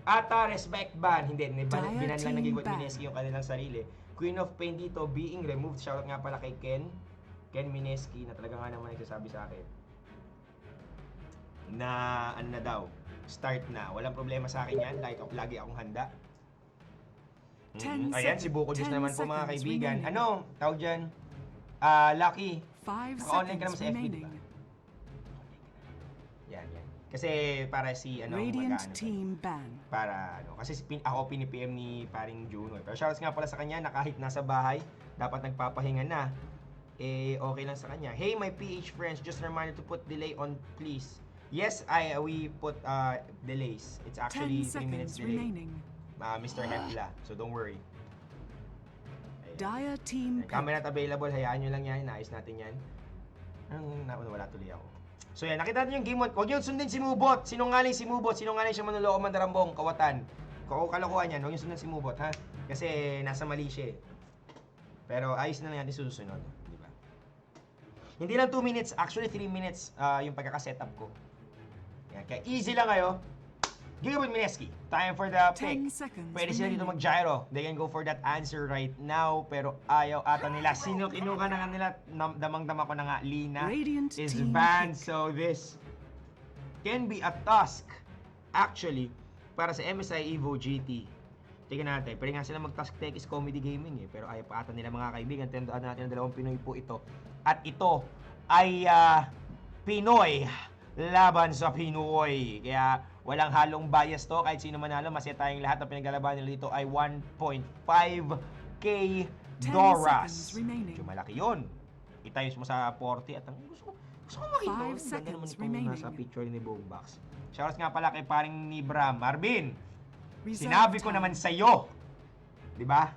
Ata, respect ban. Hindi, binan lang ng Gigabyte ban. Mineski yung kanilang sarili. Queen of Pain dito being removed. Shoutout nga pala kay Ken Mineski na talaga nga naman nagsasabi sa akin na ano na daw, start na. Walang problema sa akin yan. Lagi akong handa. Ayan, si Buko Juice naman po mga kaibigan. Remaining. Ano, tawag dyan? Lucky. 5 Naka-online ka naman seconds sa FB, di remaining. ba? Yan. Kasi para si, Radiant mag-ano, team ban. para kasi ako pinipm ni paring Juno. Pero shoutouts nga pala sa kanya na kahit nasa bahay, dapat nagpapahinga na. Okay lang sa kanya. Hey, my PH friends, just a reminder to put delay on, please. Yes, we put delays. It's actually 3 minutes delay. Remaining. Mr. Hepla, so don't worry. Dire team Camera not available, hayaan nyo lang yan, inaayos natin yan. Wala tuloy ako. So yan, nakita natin yung game 1. Huwag nyo sundin si Mubot. Sinungaling si Mubot. Sinungaling siya manuloko mandarambong, kawatan. Kalokohan yan. Huwag nyo sundin si Mubot, ha? Kasi nasa mali siya eh. Pero ayos na natin susunod. Di ba? Hindi lang 2 minutes. Actually, 3 minutes yung pagkakasetup ko. Yan. Kaya easy lang kayo. Gigabyte Mineski. Time for the pick. 10 seconds Pwede sila dito mag-gyro. They can go for that answer right now. Pero ayaw ata nila. Sino kinuha na nga nila? Damang-dama ko na nga. Lina Radiant is team banned. pick. So this can be a task actually para sa MSI Evo GT. Tingnan natin. Pwede nga sila mag-task tech is comedy gaming eh. Pero ayaw pa ata nila mga kaibigan. Tandaan natin ang dalawang Pinoy po ito. At ito ay Pinoy laban sa Pinoy. Kaya walang halong bias to. Kahit sino manalo, masaya tayong lahat. Ang pinaglalaban nila dito ay 1.5K Doras. Medyo malaki yun. Itayos mo sa 40 at ang gusto ko makita. 5 seconds Ganda naman remaining. itong nasa picture ni Boombox. Shoutouts nga pala kay paring Nibra. Marvin, Reserve sinabi ko time. naman sa'yo. Diba?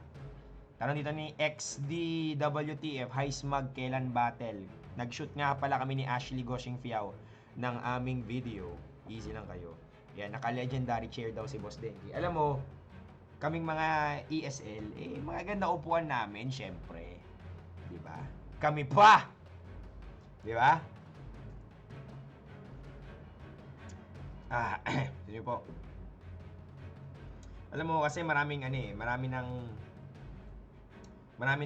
Tanong dito ni XDWTF, High Smug kailan battle? Nag-shoot nga pala kami ni Ashley Goshing Fiao ng aming video. Easy lang kayo. Yan, naka-legendary chair daw si Boss Denki. Alam mo, kaming mga ESL, mga ganda upuan namin, syempre. Diba? Kami pa! Diba? Sige po. Alam mo kasi marami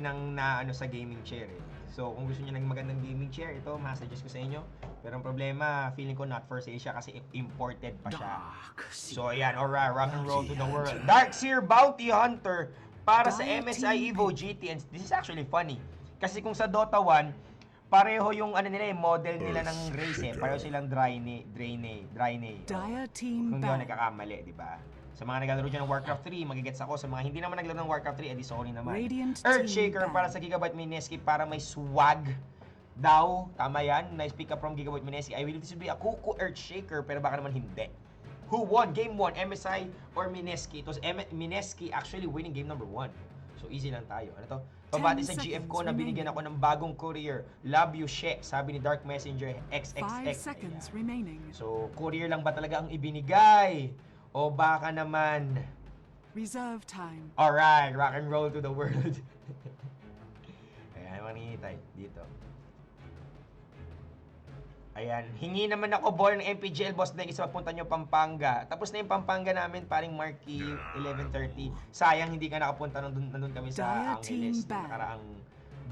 nang naano sa gaming chair eh. So kung gusto niyo ng magandang gaming chair, ito masuggest ko sa inyo. Pero ang problema, feeling ko not for sale siya kasi imported pa siya. So ayan, alright, rock and roll to the world. Darkseer Bounty Hunter para sa MSI Evo GT. And this is actually funny. Kasi kung sa Dota 1, pareho yung model nila ng race eh. Pareho silang Draenei. Dire team Kung di ako ban. nagkakamali, di ba? Sa mga naglalaro dyan ng Warcraft 3, magigets ako. Sa mga hindi naman naglaro ng Warcraft 3, edi sorry naman. Radiant Earthshaker team para ban. sa Gigabyte Mineski para may swag daw. Tama yan. Nice pick up from Gigabyte Mineski. I believe this would be a Kuku Earthshaker, pero baka naman hindi. Who won? Game 1, MSI or Mineski? It was Mineski actually winning game number 1. So easy lang tayo. Ano to? Pabati sa 10 GF ko seconds na binigyan remaining. ako ng bagong courier. Love you, She. Sabi ni Dark Messenger 5 XXX. seconds Ayan. remaining. So, courier lang ba talaga ang ibinigay? O baka naman... Reserve time. Alright, rock and roll to the world. Ayan, manginitay dito. Ayan, hingi naman ako ball ng MPGL boss na isa papunta nyo Pampanga. Tapos na yung Pampanga namin, paring Marky 11:30. Sayang hindi ka nakapunta nandun kami sa Dire team Angeles ban. nung nakaraang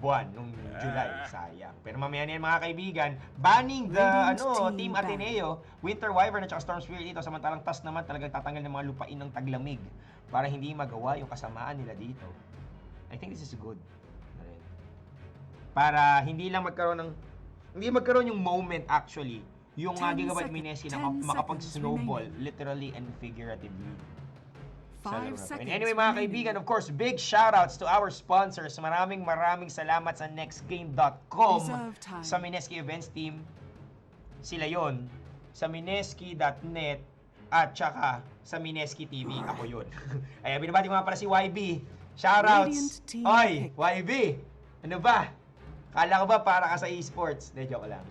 buwan, nung July. Sayang. Pero mamaya na yan mga kaibigan, banning the Radiant Team team ban. Ateneo, Winter Wyvern at saka Storm Spirit dito. Samantalang TAS naman talagang tatanggal ng mga lupain ng taglamig para hindi magawa yung kasamaan nila dito. I think this is good. Para hindi magkaroon yung moment actually yung 10 Gigabyte seconds. Mineski 10 na makapag-snowball seconds literally and figuratively. 5 seconds Anyway mga remaining. kaibigan, of course, big shoutouts to our sponsors. Maraming salamat sa nextgame.com, Reserve time. sa Mineski Events Team. Sila yon, sa Mineski.net at saka sa Mineski TV. Ako yun. Ay, binabati ko nga para si YB. Radiant Shoutouts! team Oy, pick. YB! Ano ba? Kala ko ba para ka sa esports? De, joke lang.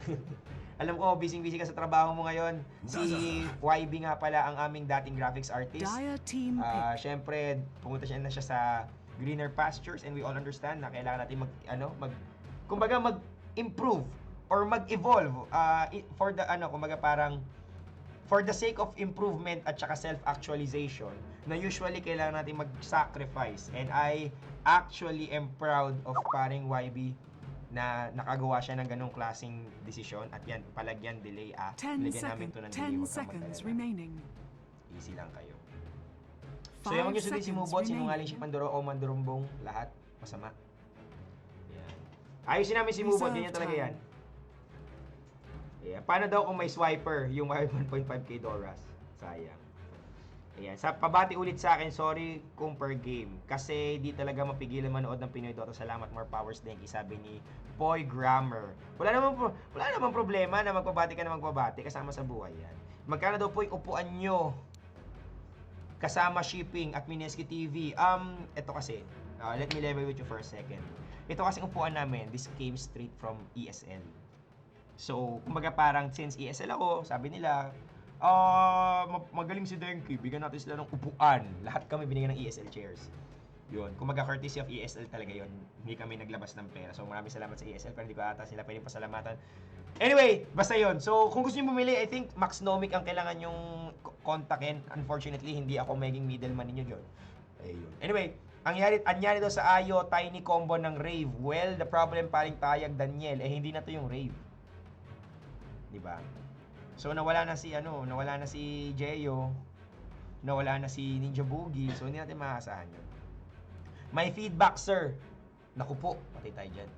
Alam ko, busy-busy ka sa trabaho mo ngayon. Si YB nga pala ang aming dating graphics artist. Dire team pick. Siyempre, pumunta siya sa greener pastures and we all understand na kailangan natin mag-improve or mag-evolve for the kumbaga parang for the sake of improvement at saka self-actualization, na usually kailangan natin mag-sacrifice. And I actually am proud of paring YB na nakagawa siya ng ganong klaseng desisyon. At yan, palagyan delay 10 Lagyan namin to ng delay, 10 huwag kang seconds mag-alala. remaining. Easy lang kayo. So yung 5 mag-usuli si seconds Mubot, sinungaling si remaining. Pandoro o Mandurumbong, lahat masama. Yan. Ayusin namin si Mubot, ganyan talaga yan. Ayan. Paano daw kung may swiper yung 1.5k Doras? Sayang. Ayan. Sa pabati ulit sa akin, sorry kung per game. Kasi di talaga mapigilan manood ng Pinoy Dota. Salamat, more powers din. Sabi ni Poy Grammar. Wala namang problema na magpabati ka na magpabati. Kasama sa buhay yan. Magkano daw po yung upuan nyo? Kasama shipping at Mineski TV. Ito kasi. Let me level with you for a second. Ito kasi upuan namin. This came straight from ESL. So, kumbaga parang since ESL ako, sabi nila, magaling si Denki, bigyan natin sila ng upuan. Lahat kami binigyan ng ESL chairs. Yun, kumbaga courtesy of ESL talaga yun. Hindi kami naglabas ng pera. So, maraming salamat sa ESL, pero hindi ko ata sila pwedeng pasalamatan. Anyway, basta yun. So, kung gusto nyo bumili, I think Maxnomic ang kailangan yung kontakin. Unfortunately, hindi ako maging middleman ninyo yun. Ayun. Anyway, anyari daw sa Ayo, tiny combo ng Rave. Well, the problem paring tayag Daniel, hindi na to yung Rave. Diba? So nawala na si Jeyo, nawala na si Ninja Boogie, so hindi natin maasahan yun. May feedback, sir. Naku po, patay tayo dyan.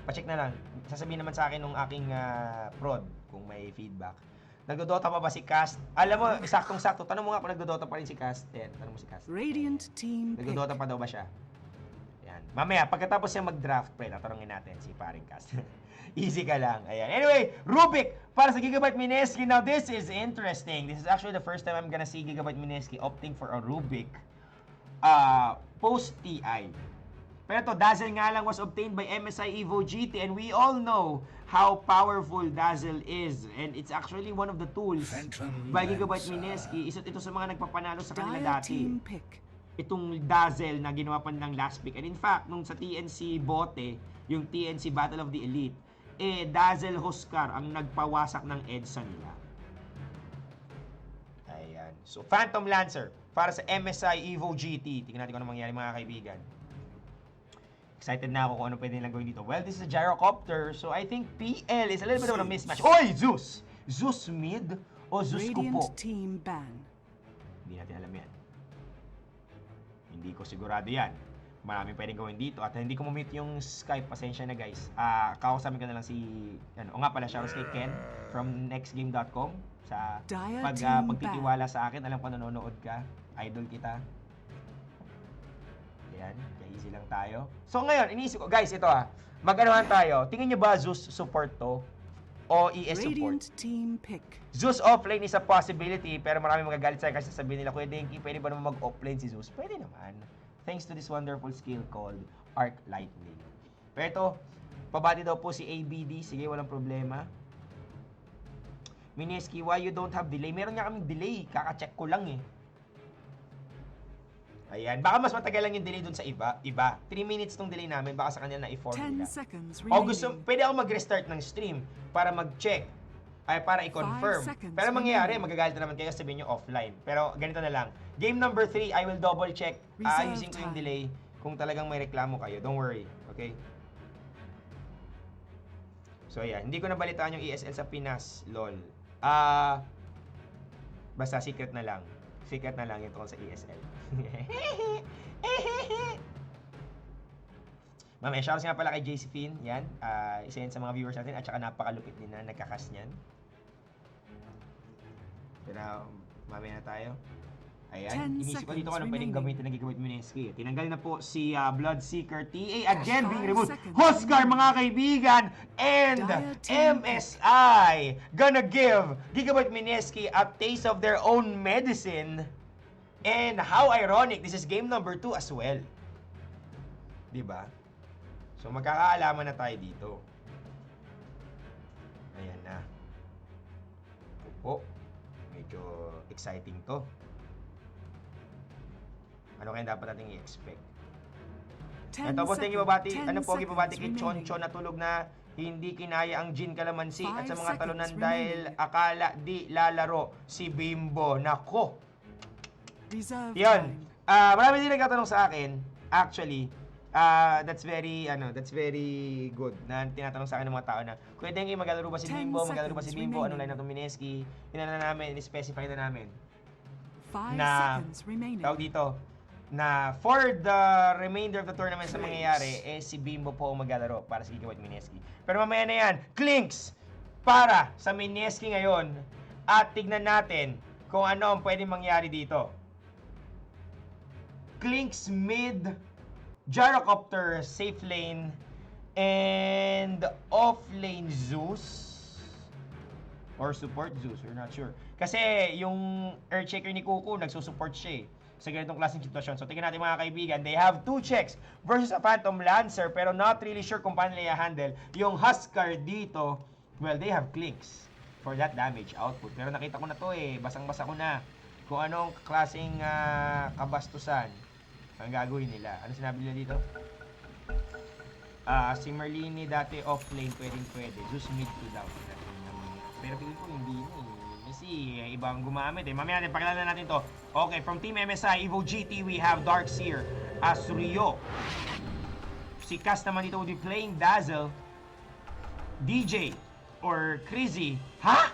Pacheck na lang. Sasabihin naman sa akin nung aking prod kung may feedback. Nagdodota pa ba si Cast? Alam mo, saktong-sakto. Tanong mo nga kung nagdodota pa rin si Cast. Tanong mo si Cast. Radiant team pick. Nagdodota pa daw ba siya? Yan. Mamaya, pagkatapos siya mag-draft, tatanungin natin si paring Cast. Easy ka lang. Ayan. Anyway, Rubik para sa Gigabyte Mineski. Now, this is interesting. This is actually the first time I'm gonna see Gigabyte Mineski opting for a Rubik post-TI. Pero to, Dazzle nga lang was obtained by MSI Evo GT and we all know how powerful Dazzle is. And it's actually one of the tools by Gigabyte Mineski. Isa ito sa mga nagpapanalo sa kanila Dire dati. team pick. Itong Dazzle na ginawa pa nilang last pick. And in fact, nung sa TNC bote, yung TNC Battle of the Elite, Dazzle Huskar ang nagpawasak ng EDSA nila. Ayan. So, Phantom Lancer para sa MSI Evo GT. Tingnan natin kung ano mangyari mga kaibigan. Excited na ako kung ano pwede nilang gawin dito. Well, this is a gyrocopter. So, I think PL is a little bit of a mismatch. Oy! Zeus! Zeus mid o Zeus ko po? Radiant team ban. Hindi natin alam yan. Hindi ko sigurado yan. Maraming pwedeng gawin dito. At hindi ko ma-mute yung Skype. Pasensya na guys. Kakausapin ko na lang si... o nga pala, shoutouts kay Ken from nextgame.com sa pagtitiwala sa akin. Alam ko nanonood ka. Idol kita. Ayan. Kaya easy lang tayo. So ngayon, iniisip ko. Guys, ito mag-anuhan tayo. Tingin nyo ba Zeus support to? O ES support? Radiant team pick. Zeus offlane is a possibility. Pero maraming magagalit sa'yo kasi sabihin nila, Kuya Denki, pwede ba naman mag-offlane si Zeus? Pwede naman. Thanks to this wonderful skill called Arc Lightning. Pero ito, pabati daw po si ABD. Sige, walang problema. Mineski, why you don't have delay? Meron nga kaming delay. Kaka-check ko lang eh. Ayan. Baka mas matagal lang yung delay dun sa iba. 3 minutes tong delay namin. Baka sa kanila na i-form 10 nila. seconds O gusto, remaining. pwede ako mag-restart ng stream para mag-check. Ay, para i-confirm. 5 seconds Pero mangyayari, remaining. magagalit na naman kayo sabihin nyo offline. Pero ganito na lang. Game number 3, I will double check. Reserve Ayusin ko yung time. delay kung talagang may reklamo kayo. Don't worry. Okay? So, ayan. Hindi ko nabalitaan yung ESL sa Pinas. LOL. Basta secret na lang. Secret na lang yung tungkol sa ESL. Mamaya, shoutouts nga pala kay Josephine. Yan. Isa yan sa mga viewers natin. At saka napakalupit din na nagkakas niyan. Pero, mamaya na tayo. Ayan. 10 Inisip ko dito kung ano seconds pwedeng remaining. gamitin na Gigabyte Mineski. Tinanggal na po si Bloodseeker TA. Again, being 5 removed. seconds Huskar, remaining. mga kaibigan. And Dire team MSI gonna give Gigabyte Mineski a taste of their own medicine. And how ironic, this is game number 2 as well. Diba? So, magkakaalaman na tayo dito. Ayan na. Opo. Medyo exciting to. Ano kaya dapat natin i-expect? 10 Ito po, thank you, seconds- babati. 10 Ano po, babati kay seconds remaining. Choncho na tulog na hindi kinaya ang Jin Calamansi at sa 5 mga talunan seconds dahil remaining. akala di lalaro si Bimbo. Nako! Reserve Yun. time. Marami din nagtatanong sa akin. Actually, that's very good na tinatanong sa akin ng mga tao na, Kuya Dengue, maglalaro ba si 10 Bimbo? Maglalaro ba si seconds Bimbo? Anong remaining. line up ng Mineski? Inano na namin, in-specify na namin. 5 Na, seconds remaining. tawag dito, na for the remainder of the tournament sa mangyayari, si Bimbo po ang maglalaro para sa Kiki White Mineski. Pero mamaya na yan, Clinks para sa Mineski ngayon at tignan natin kung ano ang pwedeng mangyari dito. Clinks mid, Gyrocopter safe lane, and off lane Zeus. Or support Zeus, we're not sure. Kasi yung Earthshaker ni Kuku, nagsusupport siya sa ganitong klaseng sitwasyon. So tingnan natin mga kaibigan, they have 2 checks versus a Phantom Lancer, pero not really sure kung paano nila i-handle. Yung Huskar dito, well, they have Clinks for that damage output. Pero nakita ko na to basang-basa ko na kung anong klaseng kabastusan ang gagawin nila. Ano sinabi nila dito? Si Merlini dati offlane, pwede. Zeus mid to down. Pero feeling ko hindi na Kasi ibang gumamit Mamaya natin, pakilala natin to. Okay, from Team MSI, Evo GT, we have Darkseer as Rio. Si Cass naman dito will be playing Dazzle. DJ or Crazy. Ha?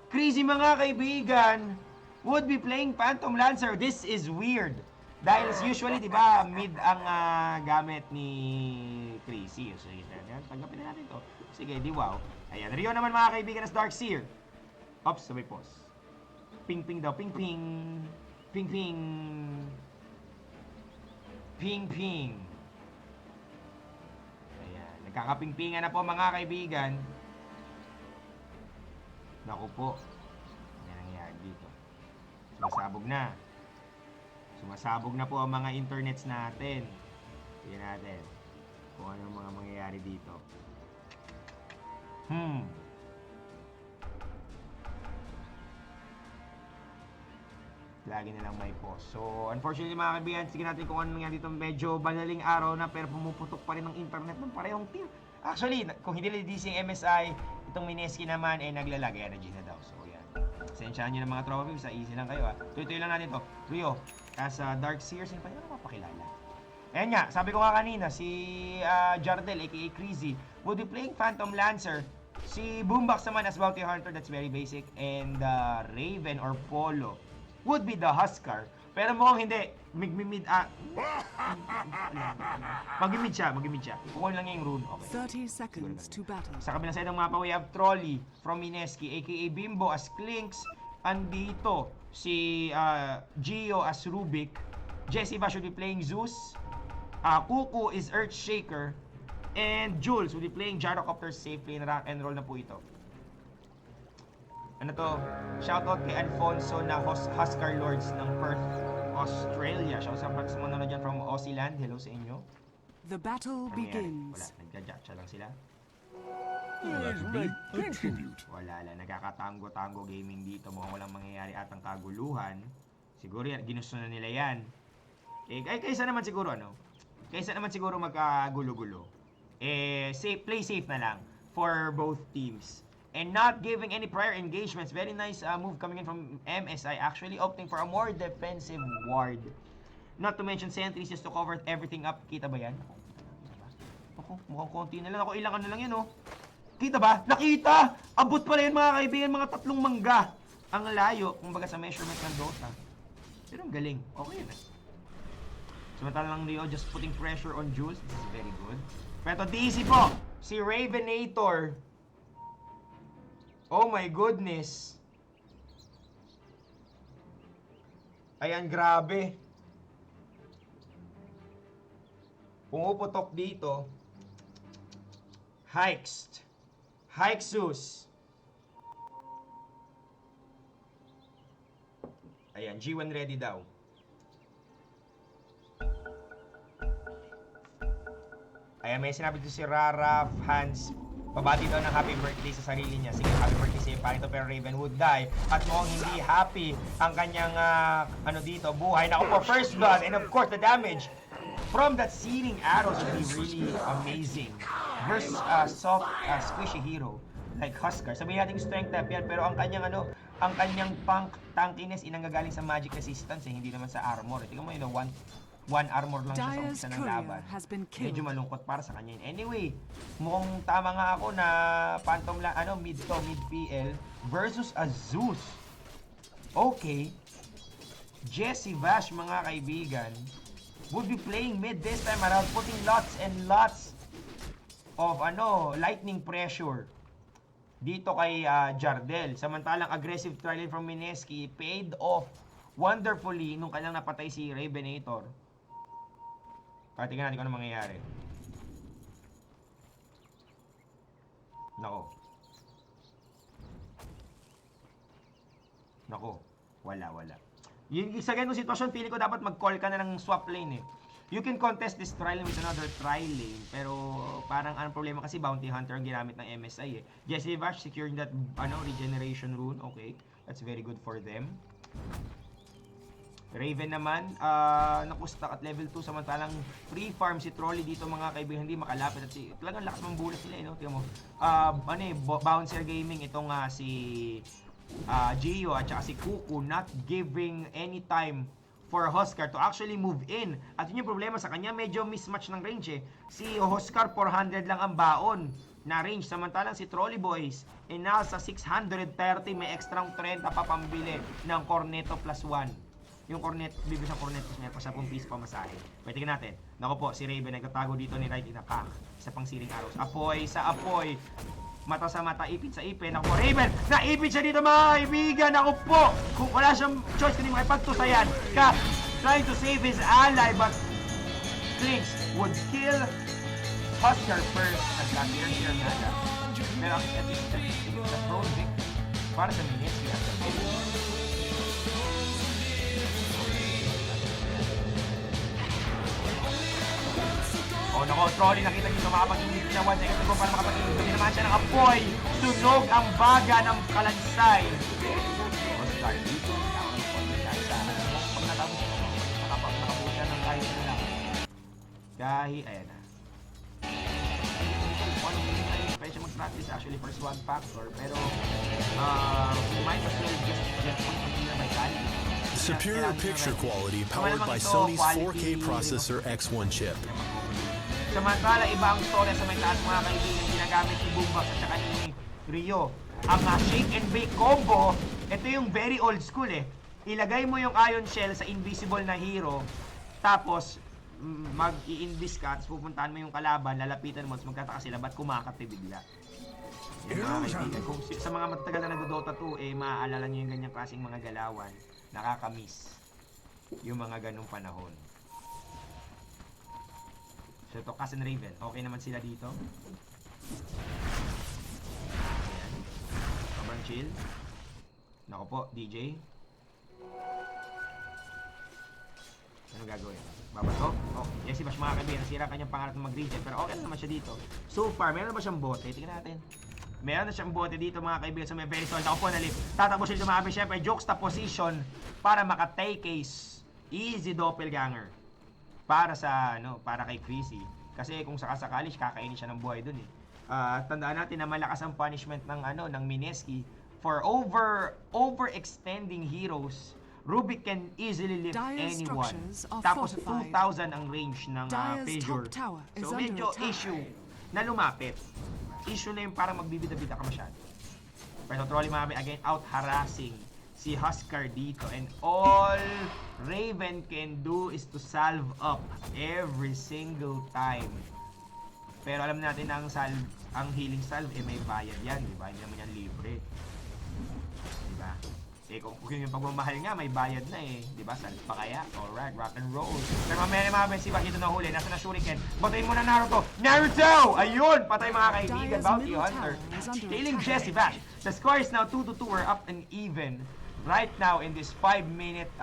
Crazy mga kaibigan would be playing Phantom Lancer. This is weird. Dahil usually, di ba, mid ang gamit ni Crazy. So, tanggapin na natin to. Sige, di wow. Ayan, Rio naman mga kaibigan as Darkseer. Ops, sabay pause. Ping-ping daw, ping-ping. Ping-ping. Ping-ping. Ayan, nagkakaping-pingan na po mga kaibigan. Naku po. Ano nangyayari dito? Sumasabog na po ang mga internets natin. Tignan natin kung ano mga mangyayari dito. Lagi na lang may pause. So, unfortunately mga kaibigan, sige natin kung ano nangyari dito. Medyo banaling araw na pero pumuputok pa rin ng internet ng parehong team. Actually, kung hindi nilidisi yung MSI, itong Mineski naman naglalag. Energy na daw. So, yan. Sensyahan nyo ng mga tropa sa easy lang kayo Tuloy-tuloy lang natin to. Rio, as Darkseer, sino pa yun mapapakilala? Ayan nga, sabi ko nga kanina, si Jardel, aka Crazy, would be playing Phantom Lancer. Si Boombox naman as Bounty Hunter, that's very basic. And Raven or Polo would be the Huskar. Pero mukhang hindi. Mag-mid siya. Kukunin lang niya yung rune. Okay. 30 seconds to battle. Sa kabilang side ng mapa, we have Trolly from Mineski, aka Bimbo as Clinks. Andito si Gio as Rubik. Jesse ba should be playing Zeus. Kuku is Earthshaker. And Jules will be playing Gyrocopter safely. Rank and roll na po ito. Ano to? Shoutout kay Alfonso na Huskar Lords ng Perth, Australia. Shoutout sa mga nanonood dyan from Aussie Land. Hello sa inyo. The battle Ano begins. Wala, nagja-jackcha lang sila. A tribute. Wala lang, nagkakatango-tango gaming dito. Mukhang walang mangyayari atang kaguluhan. Siguro yan, ginusto na nila yan. Kaysa naman siguro magkagulo-gulo. Play safe na lang for both teams. And not giving any prior engagements. Very nice move coming in from MSI. Actually opting for a more defensive ward. Not to mention sentries just to cover everything up. Kita ba yan? Ako, mukhang konti na lang. Ako, ilang ano lang yan, Kita ba? Nakita! Abot pala yun mga kaibigan, mga 3 mangga. Ang layo, kumbaga sa measurement ng Dota. Pero ang galing. Okay yun. Samantalang Rio just putting pressure on Jules. This is very good. Pero DC po, si Ravenator. Oh my goodness. Ayan, grabe. Pumuputok dito. Zeus. Ayan, G1 ready daw. Ayan, may sinabi dito si Rara Hans Pabati daw ng happy birthday sa sarili niya. Sige, happy birthday sa'yo, Parito, pero Raven would die. At mukhang hindi happy ang kanyang, dito, buhay. Naku po, first blood, and of course, the damage from that searing arrows would be really amazing. Versus soft, squishy hero like Huskar. Sabihin natin strength up yan, pero ang kanyang, ang kanyang punk tankiness inanggagaling sa magic resistance, hindi naman sa armor. Tingnan mo yun, one armor lang siya sa Dyer's umpisa ng courier laban. has been Medyo killed. malungkot para sa kanya yun. Anyway, mukhang tama nga ako na Phantom mid PL versus Azus. Okay. Jesse Bash, mga kaibigan, would be playing mid this time around, putting lots and lots of lightning pressure dito kay Jardel. Samantalang aggressive trial from Mineski paid off wonderfully nung kanyang napatay si Ravenator. Kaya tingnan natin kung ano mangyayari. Nako. Wala. Yung sa ganung sitwasyon, feeling ko dapat mag-call ka na ng swap lane eh. You can contest this trial with another trial lane, pero parang ang problema kasi Bounty Hunter ang ginamit ng MSI eh. Jesse Vash securing that regeneration rune. Okay, that's very good for them. Raven naman, nakustak at level 2, samantalang free farm si Trolley dito, mga kaibigan, hindi makalapit at talagang lakas ng bullet nila, no? Tingnan mo. Bouncer Gaming itong si Gio at saka si Kuku not giving any time for Huskar to actually move in. At yun yung problema sa kanya, medyo mismatch ng range eh. Si Huskar 400 lang ang baon na range, samantalang si Trolley Boys nasa 630, may extra 30 pa pambili ng Cornetto plus 1. Yung cornet, bibis ng cornet niya pa 10 piece pa masahe. Pwede natin. Naku po, si Raven nagtatago dito ni right in a pack. Isa pang searing arrows. Apoy sa apoy. Mata sa mata, ipit sa ipin. Naku po, Raven! Naipit siya dito, mga kaibigan! Naku po! Kung wala siyang choice, kundi makipagtusayan. Cap trying to save his ally, but Clinks would kill Huskar first. Nagka-tear nga na. Pero at least, the project para sa Mineski. Oh, nako, Trolley, nakita niyo makapag-init na 1 second ago para makapag-init. Hindi naman siya ng apoy. Tunog ang baga ng kalansay. Huskar dito. Pag natapos siya, nakabuti siya ng kahit na lang. Ayan na. Pwede siya mag-practice actually for swag factor, pero might as well just point to clear my quality. Superior picture quality powered by Sony's 4K processor X1 chip. Samantala, iba ang storya sa may taas, mga kaibigan, ginagamit ni Boombox at saka ni Rio. Ang shake and bake combo, ito yung very old school eh. Ilagay mo yung ion shell sa invisible na hero, tapos mag-i-invis ka, tapos pupuntahan mo yung kalaban, lalapitan mo, tapos magkataka sila, ba't kumakati bigla? Yung mga kaibigan, kung sa mga matatagal na nag-Dota 2, maaalala nyo yung ganyang klaseng mga galawan, nakakamiss yung mga ganong panahon. So ito, Cass and Raven, okay naman sila dito. Ayan. Sobrang chill. Naku po, DJ. Anong gagawin? Babato? Oh, yes, si Bash, mga kaibigan, nasira kanyang pangarap na mag-regen, pero okay naman siya dito. So far, meron ba siyang bote? Tingnan natin. Meron na siyang bote dito, mga kaibigan, sa may very solid. Ako po, tatakbo siya dumabi, syempre, juxtaposition para maka-take case. Easy doppelganger. Para sa, para kay Chrissy. Kasi kung sakasakali, kakainin siya ng buhay dun eh. Tandaan natin na malakas ang punishment ng Mineski for overextending heroes. Rubik can easily lift Dyer's anyone. structures are Tapos fortified. 2,000 ang range ng Dyer's Pajor. top tower is So under medyo attack. issue na lumapit. Issue na yung parang magbibida-bida ka masyado. Pero Trolley Mami again out harassing si Huskar dito, and all Raven can do is to salve up every single time. Pero alam natin na ang healing salve may bayad yan, di ba? Hindi naman yan libre. Di ba? Kung yung pagmamahal nga, may bayad na eh. Di ba? Salve pa kaya? Alright, rock and roll. Pero mamaya si Bakito na huli. Nasa na Shuriken. Batayin mo na Naruto. Naruto! Ayun! Patay mga kaibigan. Bounty Hunter. Killing Jesse Bash. The score is now 2-2. We're up and even. Right now, in this 5 minutes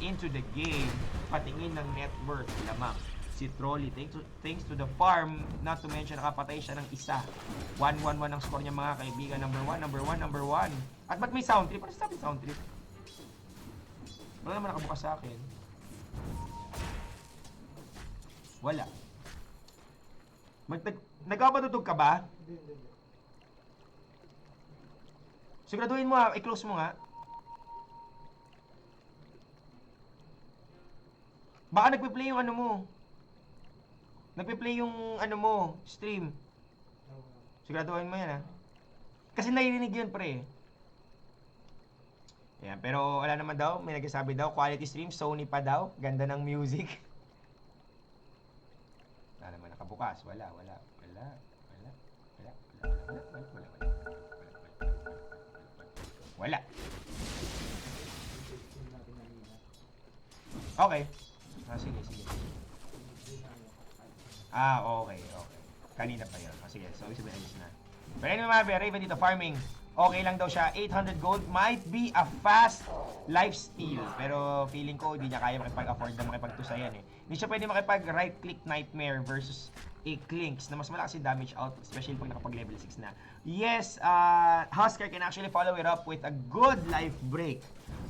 into the game, patingin ng net worth lamang. si Trolly. Thanks to the farm, not to mention nakapatay siya ng isa. 1-1-1 ang score niya mga kaibigan. Number 1. At ba't may sound trip? Ano sabi sound trip? Wala naman nakabukas sa akin. Wala. Nagkapatutog ka ba? Hindi. Siguraduhin mo ha, i-close mo nga. Baka nagpe-play yung ano mo. Nagpe-play yung ano mo, stream. Siguraduhin mo yan ha. Kasi naririnig yun pre. Ayan, pero wala naman daw, may nagsasabi daw, quality stream, Sony pa daw, ganda ng music. Wala naman nakabukas, wala. Okay. Sige. Okay. Kanina pa yun. Sige, so ibig sabihin ayos na. Pero anyway mga be, Raven dito farming. Okay lang daw siya. 800 gold might be a fast lifesteal. Pero feeling ko hindi niya kaya makipag-afford na makipagtusayan eh. Hindi siya pwede makipag-right click nightmare versus a Clinks na mas malakas yung damage output, especially pag nakapag level 6 na. Yes, Husker can actually follow it up with a good life break.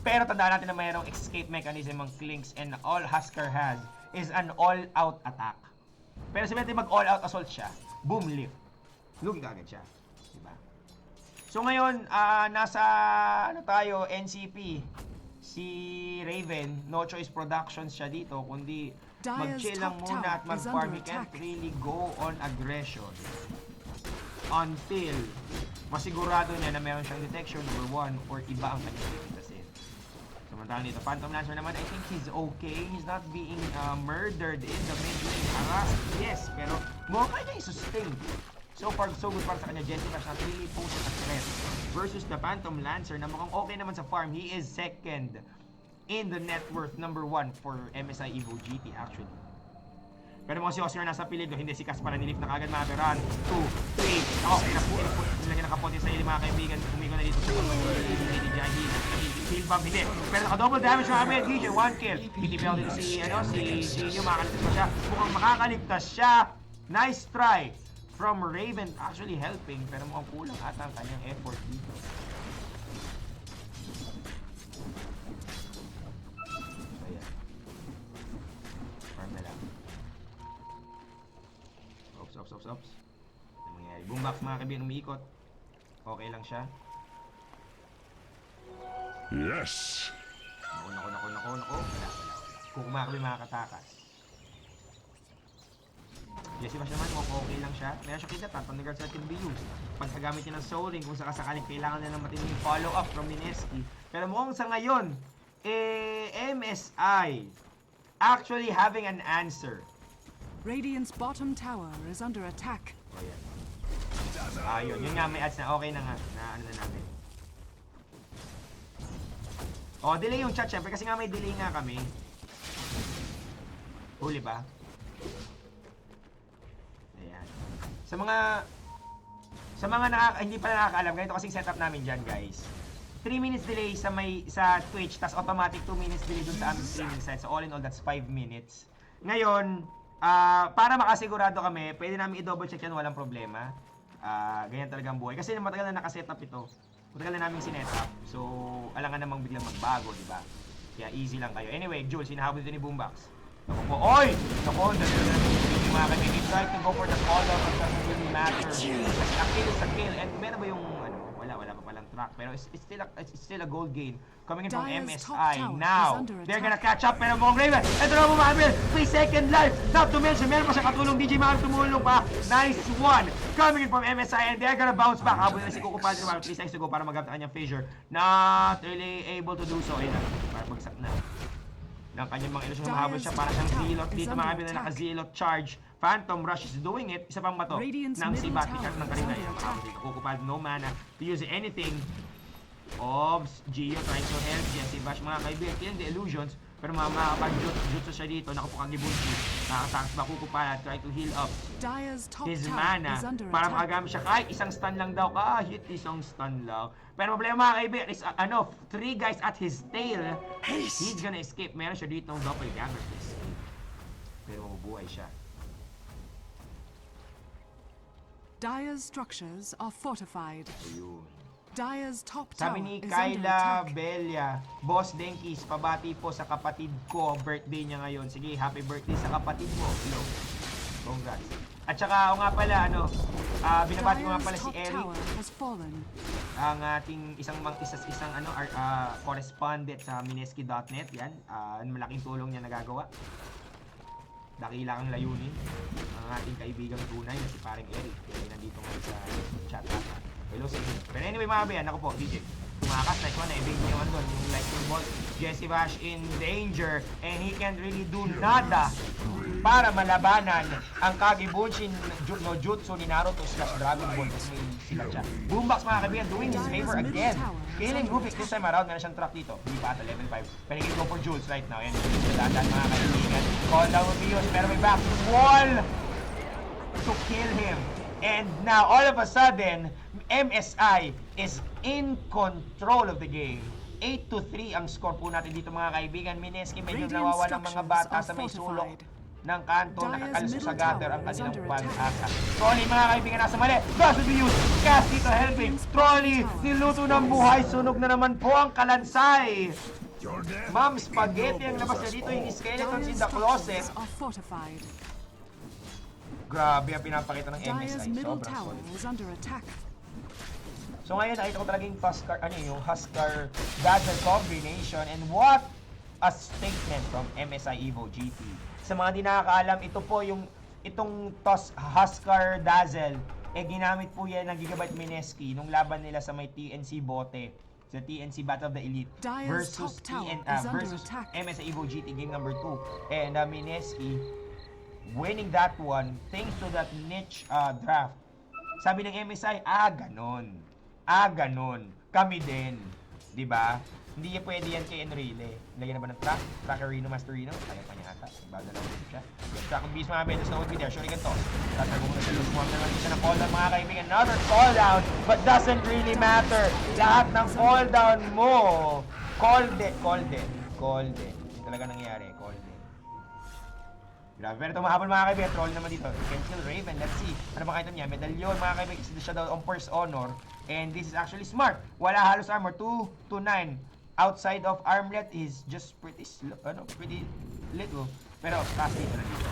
Pero tandaan natin na mayroong escape mechanism ang Clinks and all Husker has is an all-out attack. Pero sabihin natin mag-all-out assault siya, boom, lift. Lugi ka agad siya. Diba? So ngayon, nasa tayo, NCP. Si Raven, no choice productions siya dito, kundi mag-chill lang muna at mag-farm. He can't really go on aggression until masigurado niya na meron siyang detection number 1 or iba ang kanyang lilitasin. Samantalang dito, Phantom Lancer naman, I think he's okay. He's not being murdered in the mid-lane. Yes, pero mukhang kaya i-sustain. So far, so good para sa kanya. Jessica not really posing a threat versus the Phantom Lancer na mukhang okay naman sa farm. He is second in the net worth number 1 for MSI Evo GT actually. Pero mga si Oscar nasa pilig, hindi si Kas para nilip na kagad mga peran. 2, 3, okay na po. Nilagyan nakapote sa ili mga kaibigan. Umigo na dito sa heal bump, hindi. Pero naka-double damage mga kaibigan. DJ, 1 kill. Pitipel dito si Gino, makakaligtas pa siya. Mukhang makakaligtas siya. Nice try from Raven actually helping, pero mukhang kulang ata ang kanyang effort dito. So yan. Farm na lang. Ops. Ano mangyayari? Boombox mga kaibigan, umiikot. Okay lang siya. Yes! Nako. Wala. Kung mga makakatakas. Yes, Bash naman, okay lang siya. Meron siya kita, Phantom Guard sa can be used. Pagkagamit niya ng Soul Ring, kung sakasakaling kailangan niya ng matinding follow-up from Mineski. Pero mukhang sa ngayon, MSI actually having an answer. Radiant's bottom tower is under attack. O yan. Yun nga, may ads na okay na nga. Na ano na natin. Delay yung chat syempre kasi nga may delay nga kami. Huli ba? Ayan. Sa mga hindi pa nakakaalam, ganito kasing setup namin dyan, guys. 3 minutes delay sa Twitch, tas automatic 2 minutes delay dun sa aming streaming site. So all in all, that's 5 minutes. Ngayon, para makasigurado kami, pwede namin i-double check yan, walang problema. Ganyan talaga ang buhay. Kasi matagal na nakasetup ito. Matagal na namin sinetup. So, alangan namang biglang magbago, di ba? Kaya easy lang kayo. Anyway, Jules, hinahabol dito ni Boombox. Ako po, oy! Ako, mga kaibigan, try to go for the call-out but doesn't really matter. Kasi a kill is a kill. And meron ba yung, wala pa palang track. Pero it's still a gold gain. Coming in from MSI. Now, they're gonna catch up. Pero mukhang Raven, ito na bumamil. 3 second life. Not to mention, meron pa siya katulong. DJ Mario tumulong pa. Nice one. Coming in from MSI and they're gonna bounce back. Habol na si Kuko Padre. 3 seconds to go para mag-up ang kanyang fissure. Not really able to do so. Ayun na. Para bagsak na. Ng kanyang mga ilusyon, mahabol siya para siyang Zealot. Dito mga kaibigan na naka-Zealot charge. Phantom Rush is doing it. Isa pang bato ng si Batikart ng kanina. Kukupad, no mana to use anything. Obs, Gio trying to help. Jesse Bash, mga kaibigan. Killing the illusions. Pero makapag-jutsu siya dito. Nakapukang ni Bunchi. Nakatakas ba Kukupad. Try to heal up his mana. Para makagamit siya. Kahit isang stun lang daw. Kahit isang stun lang. Pero problema mga kaibigan is 3 guys at his tail. He's gonna escape. Meron siya dito ng doppelganger to escape. Pero mabubuhay siya. Dire's structures are fortified. Ayun. Dire's top tower Sabi ni is under Kyla attack. Belia, Boss Denkies, pabati po sa kapatid ko. Birthday niya ngayon. Sige, happy birthday sa kapatid mo. Hello. Congrats. At saka, nga pala, binabati ko nga pala Dire's si top Eric, tower has fallen. ang ating isang correspondent sa Mineski.net. Yan, malaking tulong niya nagagawa. Dakilang layunin ang ating kaibigang tunay na si paring Eric. Kaya nandito ngayon sa chat ata. Hello sa inyo. Pero anyway mga kabayan, ako po, DJ. Tumakas, nice one. Ibig niyo naman doon, yung lightning bolt. Jesse Bash in danger and he can't really do nada para malabanan ang Kagebunshin no Jutsu ni Naruto / Dragon Ball. Kasi may silat siya. Boombox mga kaibigan, doing his favor again. Killing Rubik this time around. Meron siyang truck dito. Hindi pa ata level 5. Pero he can go for Jules right now. Yan, dahan mga kaibigan. Call down Rubius, pero may back wall to kill him. And now, all of a sudden, MSI is in control of the game. 8-3 ang score po natin dito mga kaibigan. Mineski medyo nawawalan mga bata sa may sulok ng kanto, nakakalso sa gutter ang kanilang pag-asa. Trolley mga kaibigan nasa mali. That should be used. Cast dito helping. Trolley, niluto ng buhay. Sunog na naman po ang kalansay. Ma'am Spaghetti ang labas na dito. Yung skeletons in the closet. Grabe ang pinapakita ng Dire's MSI. middle Sobrang tower solid. is under attack. So ngayon nakita ko talagang yung Huskar Dazzle combination, and what a statement from MSI Evo GT. Sa mga di nakakaalam, ito po yung itong Huskar Dazzle ginamit po yan ng Gigabyte Mineski nung laban nila sa may TNC bote, sa TNC Battle of the Elite Dire's versus top tower is under versus attack. MSI Evo GT game number 2, and Mineski winning that one thanks to that niche draft. Sabi ng MSI, ganon. Ganon. Kami din. Diba? Hindi niya pwede yan kay Enrile. Lagyan na ba ng track? Trackerino, Masterino? Kaya pa niya ata. Bago na lang siya. Yung track of beast mga betos na would be there. Sure, ganito. Tatrago mo na siya. Lusumam na lang siya ng call down mga kaibigan. Another call down, but doesn't really matter. Lahat ng call down mo. Call dead. Yung talaga nangyayari. Call dead. Grabe. Pero tumahabol mga kaibigan. Troll naman dito. You can kill Raven. Let's see. Ano bang item niya? Medallion mga kaibigan. Isa siya daw on first honor. And this is actually smart. Wala halos armor. 2 to 9. Outside of armlet is just pretty slow. Pretty little. Pero cast dito na dito.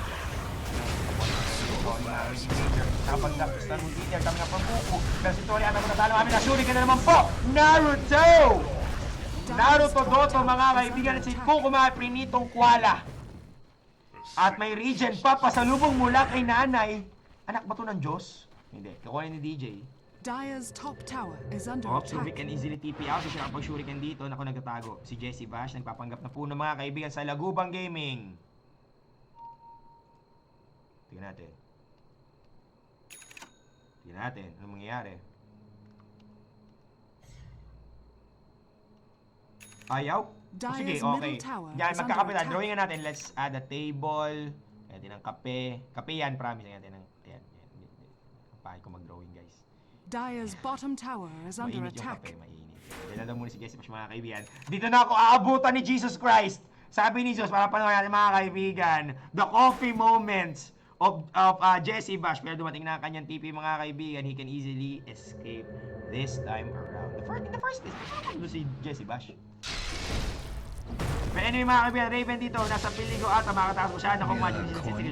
Nakapag-drop sa stun dito. Kami nga from Goku. Pero si Tori, ano mo natalo kami? Nashuriken na naman po. Naruto! Naruto Doto mga kaibigan. At si Goku mga prinitong kwala. At may regen pa pasalubong mula kay nanay. Anak ba to ng Diyos? Hindi. Kukunin ni DJ. Dire's top tower is under Rubik attack. can easily TP out. So siya kapag shuriken dito. Naku, nagtatago. Si Jesse Bash nagpapanggap na puno mga kaibigan sa Lagubang Gaming. Tingnan natin. Anong mangyayari? Ayaw? Sige, Dire's okay. middle tower Yan, is under magkakape tayo. attack. Drawing natin. Let's add a table. Ayan ng kape. Kape yan, promise. Ayan. Pahay ko mag-drawing, guys. Dire's bottom tower is under Mainit yung attack. kape, mainit. Dahil lang muna si Jesse Bash, mga kaibigan. Dito na ako aabutan ni Jesus Christ. Sabi ni Jesus, para panoorin natin mga kaibigan, the coffee moments of Jesse Bash. Pero dumating na kanyang TP mga kaibigan, he can easily escape this time around. In the first place, si Jesse Bash. Pero anyway mga kaibigan, Raven dito, nasa piligo ata, makataas mo siya. Naku,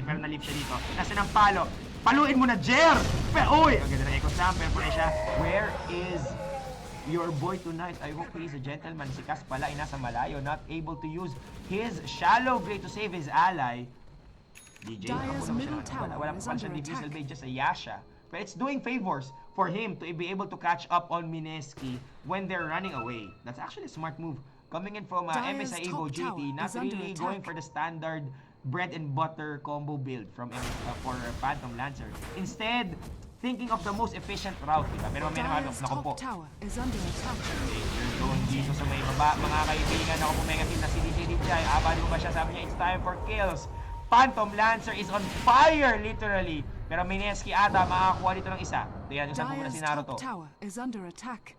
pero na-leap siya dito. Nasa ng palo. Paluin mo na, Jer! Pero, uy! Ang ganda ng echo slam, pero siya. Where is your boy tonight? I hope he is a gentleman. Si Cass pala ay nasa malayo, not able to use his shallow grade to save his ally. DJ, Dire's middle tower wala is pa under siyang Divisal attack. Blade, just a Yasha. But it's doing favors for him to be able to catch up on Mineski when they're running away. That's actually a smart move. Coming in from Dire's MSI Evo top GT, tower not is under really attack. going for the standard bread and butter combo build from for Phantom Lancer. Instead, thinking of the most efficient route, diba? Pero may Dire's naku po. top tower is under attack. Danger zone dito sa may baba, mga kaibigan. Ako po may na si DJ Dijay. Abad mo ba siya? Sabi niya, it's time for kills. Phantom Lancer is on fire, literally. Pero Mineski ata, makakakuha dito ng isa. Tingnan nyo saan pumunta si Dire's Naruto. top tower is under attack.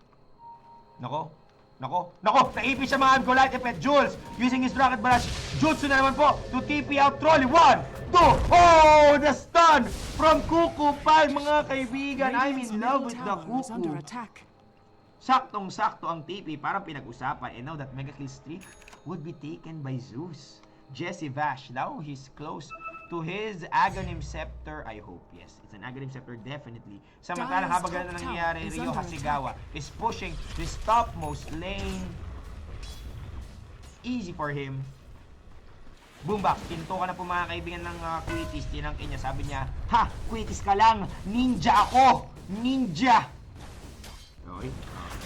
Nako. Naipit siya mga Golite Effect Jules. Using his Rocket Barrage. Jutsu na naman po to TP out Trolley. 1, 2! Oh! The stun from Kuku Pal, mga kaibigan. I'm in love with the is under Kuku. attack. Saktong-sakto ang TP, parang pinag-usapan. And now that Mega Kill streak would be taken by Zeus. Jesse Vash, now he's close to his Aghanim Scepter, I hope. Yes, it's an Aghanim Scepter, definitely. Samantalang habang ganun na nangyayari, Ryo Hasegawa is pushing his topmost lane. Easy for him. Boombox, pinto ka na po mga kaibigan ng Quitis. Tinangkin niya, sabi niya, ha! Quitis ka lang! Ninja ako! Ninja! Okay.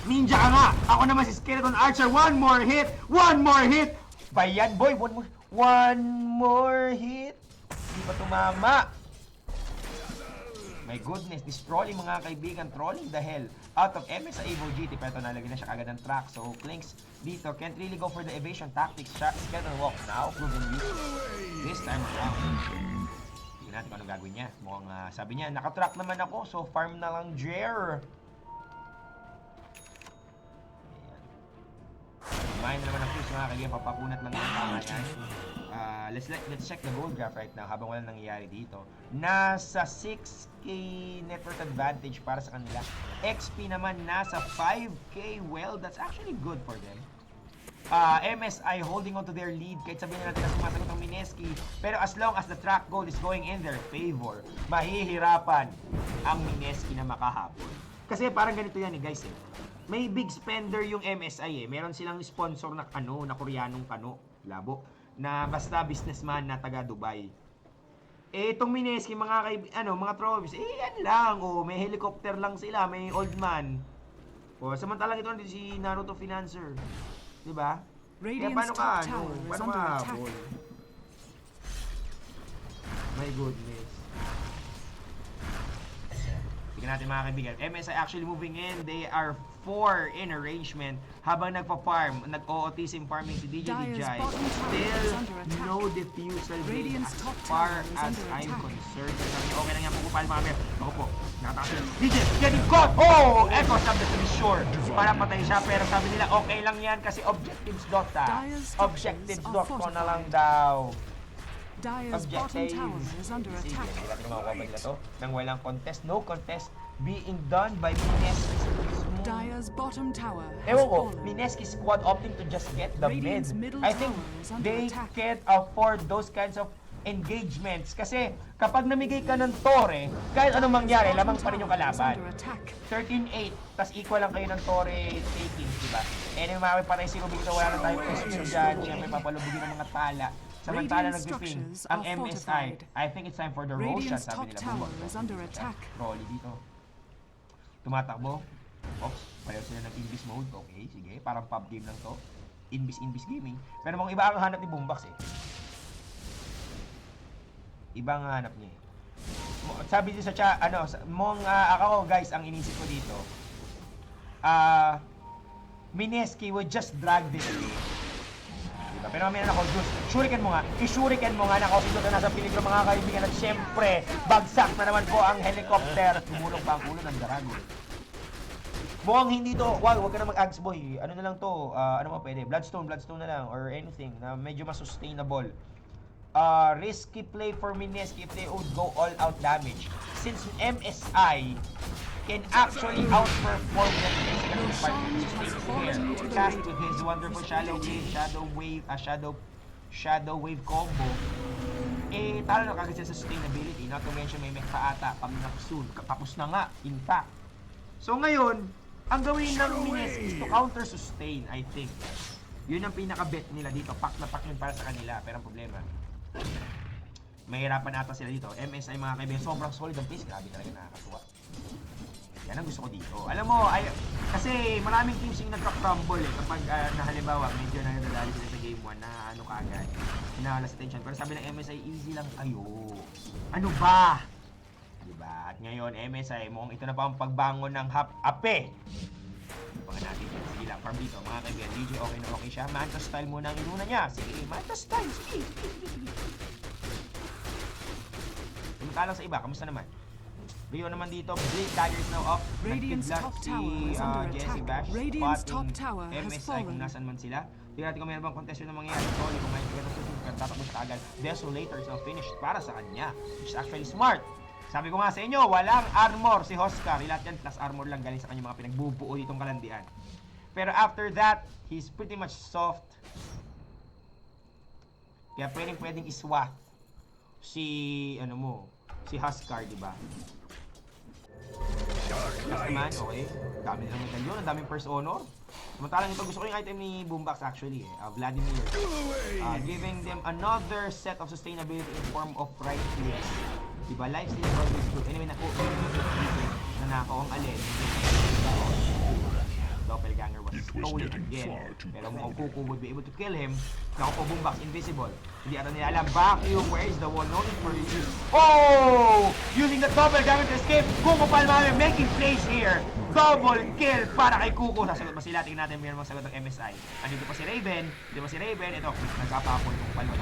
Ninja ka nga! Ako naman si Skeleton Archer! One more hit! One more hit! Bayan boy! One more hit! Hindi pa tumama! My goodness, this trolling mga kaibigan, trolling the hell out of MSI Evo GT. Pero ito nalagyan na siya kagad ng track. So, Clinks dito can't really go for the evasion tactics. Skeleton walk now, proven useful this time around. Tingnan natin kung anong gagawin niya. Mukhang sabi niya, nakatrack naman ako, so farm na lang Jer. Kumain na naman ang push mga kaibigan, papakunat lang yung tama yan. Let's check the gold graph right now habang walang nangyayari dito. Nasa 6k network advantage para sa kanila. XP naman nasa 5k. Well, that's actually good for them. MSI holding on to their lead kahit sabihin na natin na sumasagot ang Mineski. Pero as long as the track gold is going in their favor, mahihirapan ang Mineski na makahabol. Kasi parang ganito yan guys eh. May big spender yung MSI eh. Meron silang sponsor na na Koreanong labo, na basta businessman na taga Dubai. Eh itong Mineski mga mga trophies, yan lang may helicopter lang sila, may old man. Samantalang ito nandito si Naruto Financer. 'Di ba? Kaya paano ka paano ka My goodness. Tingnan natin mga kaibigan. MSI actually moving in. They are 4 in arrangement habang nagpa-farm, nag-OOTism farming si DJ Dijay. Still no defusal rate as far as I'm concerned. Sabi niya, okay lang yan, pupupal mga men. Ako po, nakatakas sila. DJ, getting caught! Oh! Echo, sabi to be sure. Parang patay siya, pero sabi nila, okay lang yan kasi objectives Dota. Objectives Dota na lang daw. Dyer's bottom tower is under attack. Sige, natin makukuha nila to nang walang contest. No contest being done by Mineski's Dyer's bottom tower has ewan ko, fallen. Mineski squad opting to just get the mid. I think they can't afford those kinds of engagements. Kasi kapag namigay ka ng Torre, kahit anong mangyari, lamang pa rin yung kalaban. 13-8, tas equal lang kayo ng Torre taking, diba? Anyway, mga patay si Rubik, so wala na tayong position dyan. Siyempre, papalubugin ng mga pala. Samantala nag-ping ang MSI. I think it's time for the Roshan, sabi nila. Rolly dito. Tumatakbo. Oops, pareho sila ng Invis mode. Okay, sige. Parang pub game lang to. Invis gaming. Pero mga iba ang hanap ni Boombox eh. Ibang hanap niya eh. Sabi dito sa chat, ako guys, ang inisip ko dito. Mineski would just drag this game. Diba? Pero mamaya na ako, shuriken mo nga. I-shuriken mo nga na kasi doon na nasa peligro mga kaibigan. At syempre, bagsak na naman po ang helicopter. Tumulong pa ang ulo ng Dragon. Mukhang hindi to, wag ka na mag-ags boy. Ano na lang to, ano pa pwede? Bloodstone na lang or anything na medyo mas sustainable. Risky play for Mineski if they would go all out damage. Since MSI can actually outperform them physically part of the stage here. Cast with his wonderful shadow wave combo. Talo na kagad sa sustainability. Not to mention may mech pa ata pag soon. Tapos na nga, in fact. So ngayon, ang gawin ng Mineski is to counter sustain, I think. Yun ang pinaka-bet nila dito. Pack na pack yun para sa kanila. Pero ang problema, mahirapan ata sila dito. MSI mga kaibigan, sobrang solid ang pace. Grabe talaga, nakakatuwa. Yan ang gusto ko dito. Alam mo, kasi maraming teams yung nagka-crumble kapag halimbawa, medyo nadadali sila sa game 1 na kaagad. Hinahal sa tension. Pero sabi ng MSI, easy lang kayo. Ano ba? Diba? At ngayon, MSI, mukhang ito na pa ang pagbangon ng ape. Pangan natin yan. Sige lang, farm dito. Mga kaibigan, DJ okay na okay siya. Manta style muna ang inuna niya. Sige, Manta style. Sige. Tumutalang sa iba. Kamusta naman? Rio naman dito. Blade daggers now up. Radiant's top tower is under attack. Radiant's top tower has MSI kung fallen. nasan man sila. Tingnan natin kung meron bang contest yun na mangyayari. Sorry, kung may ganun sa super, tatapos na agad. Desolator is now finished para sa kanya, which is actually smart. Sabi ko nga sa inyo, walang armor si Huskar. Lahat yan plus armor lang galing sa kanyang mga pinagbubuo ditong kalandian. Pero after that, he's pretty much soft. Kaya pwedeng iswat si, si Huskar, di ba? Tapos naman, okay. Dami nilang medalyon, ang daming first honor. Samantalang ito, gusto ko yung item ni Boombox actually, Vladimir. Giving them another set of sustainability in form of right clicks. Diba? Lifesteal is always good. Anyway, nanakaw ang alin. Doppelganger was stolen again. Pero mukhang Kuko would be able to kill him. Naku po, Boombox, invisible. Hindi ata nila alam. Vacuum, where is the wall? No need for you. Oh! Using the doppelganger to escape. Kuko Palmame making plays here. Double kill para kay Kuko. Sasagot ba sila? Tingnan natin mayroon masagot ng MSI. Andito pa si Raven. Ito nagkapapon kung Palma.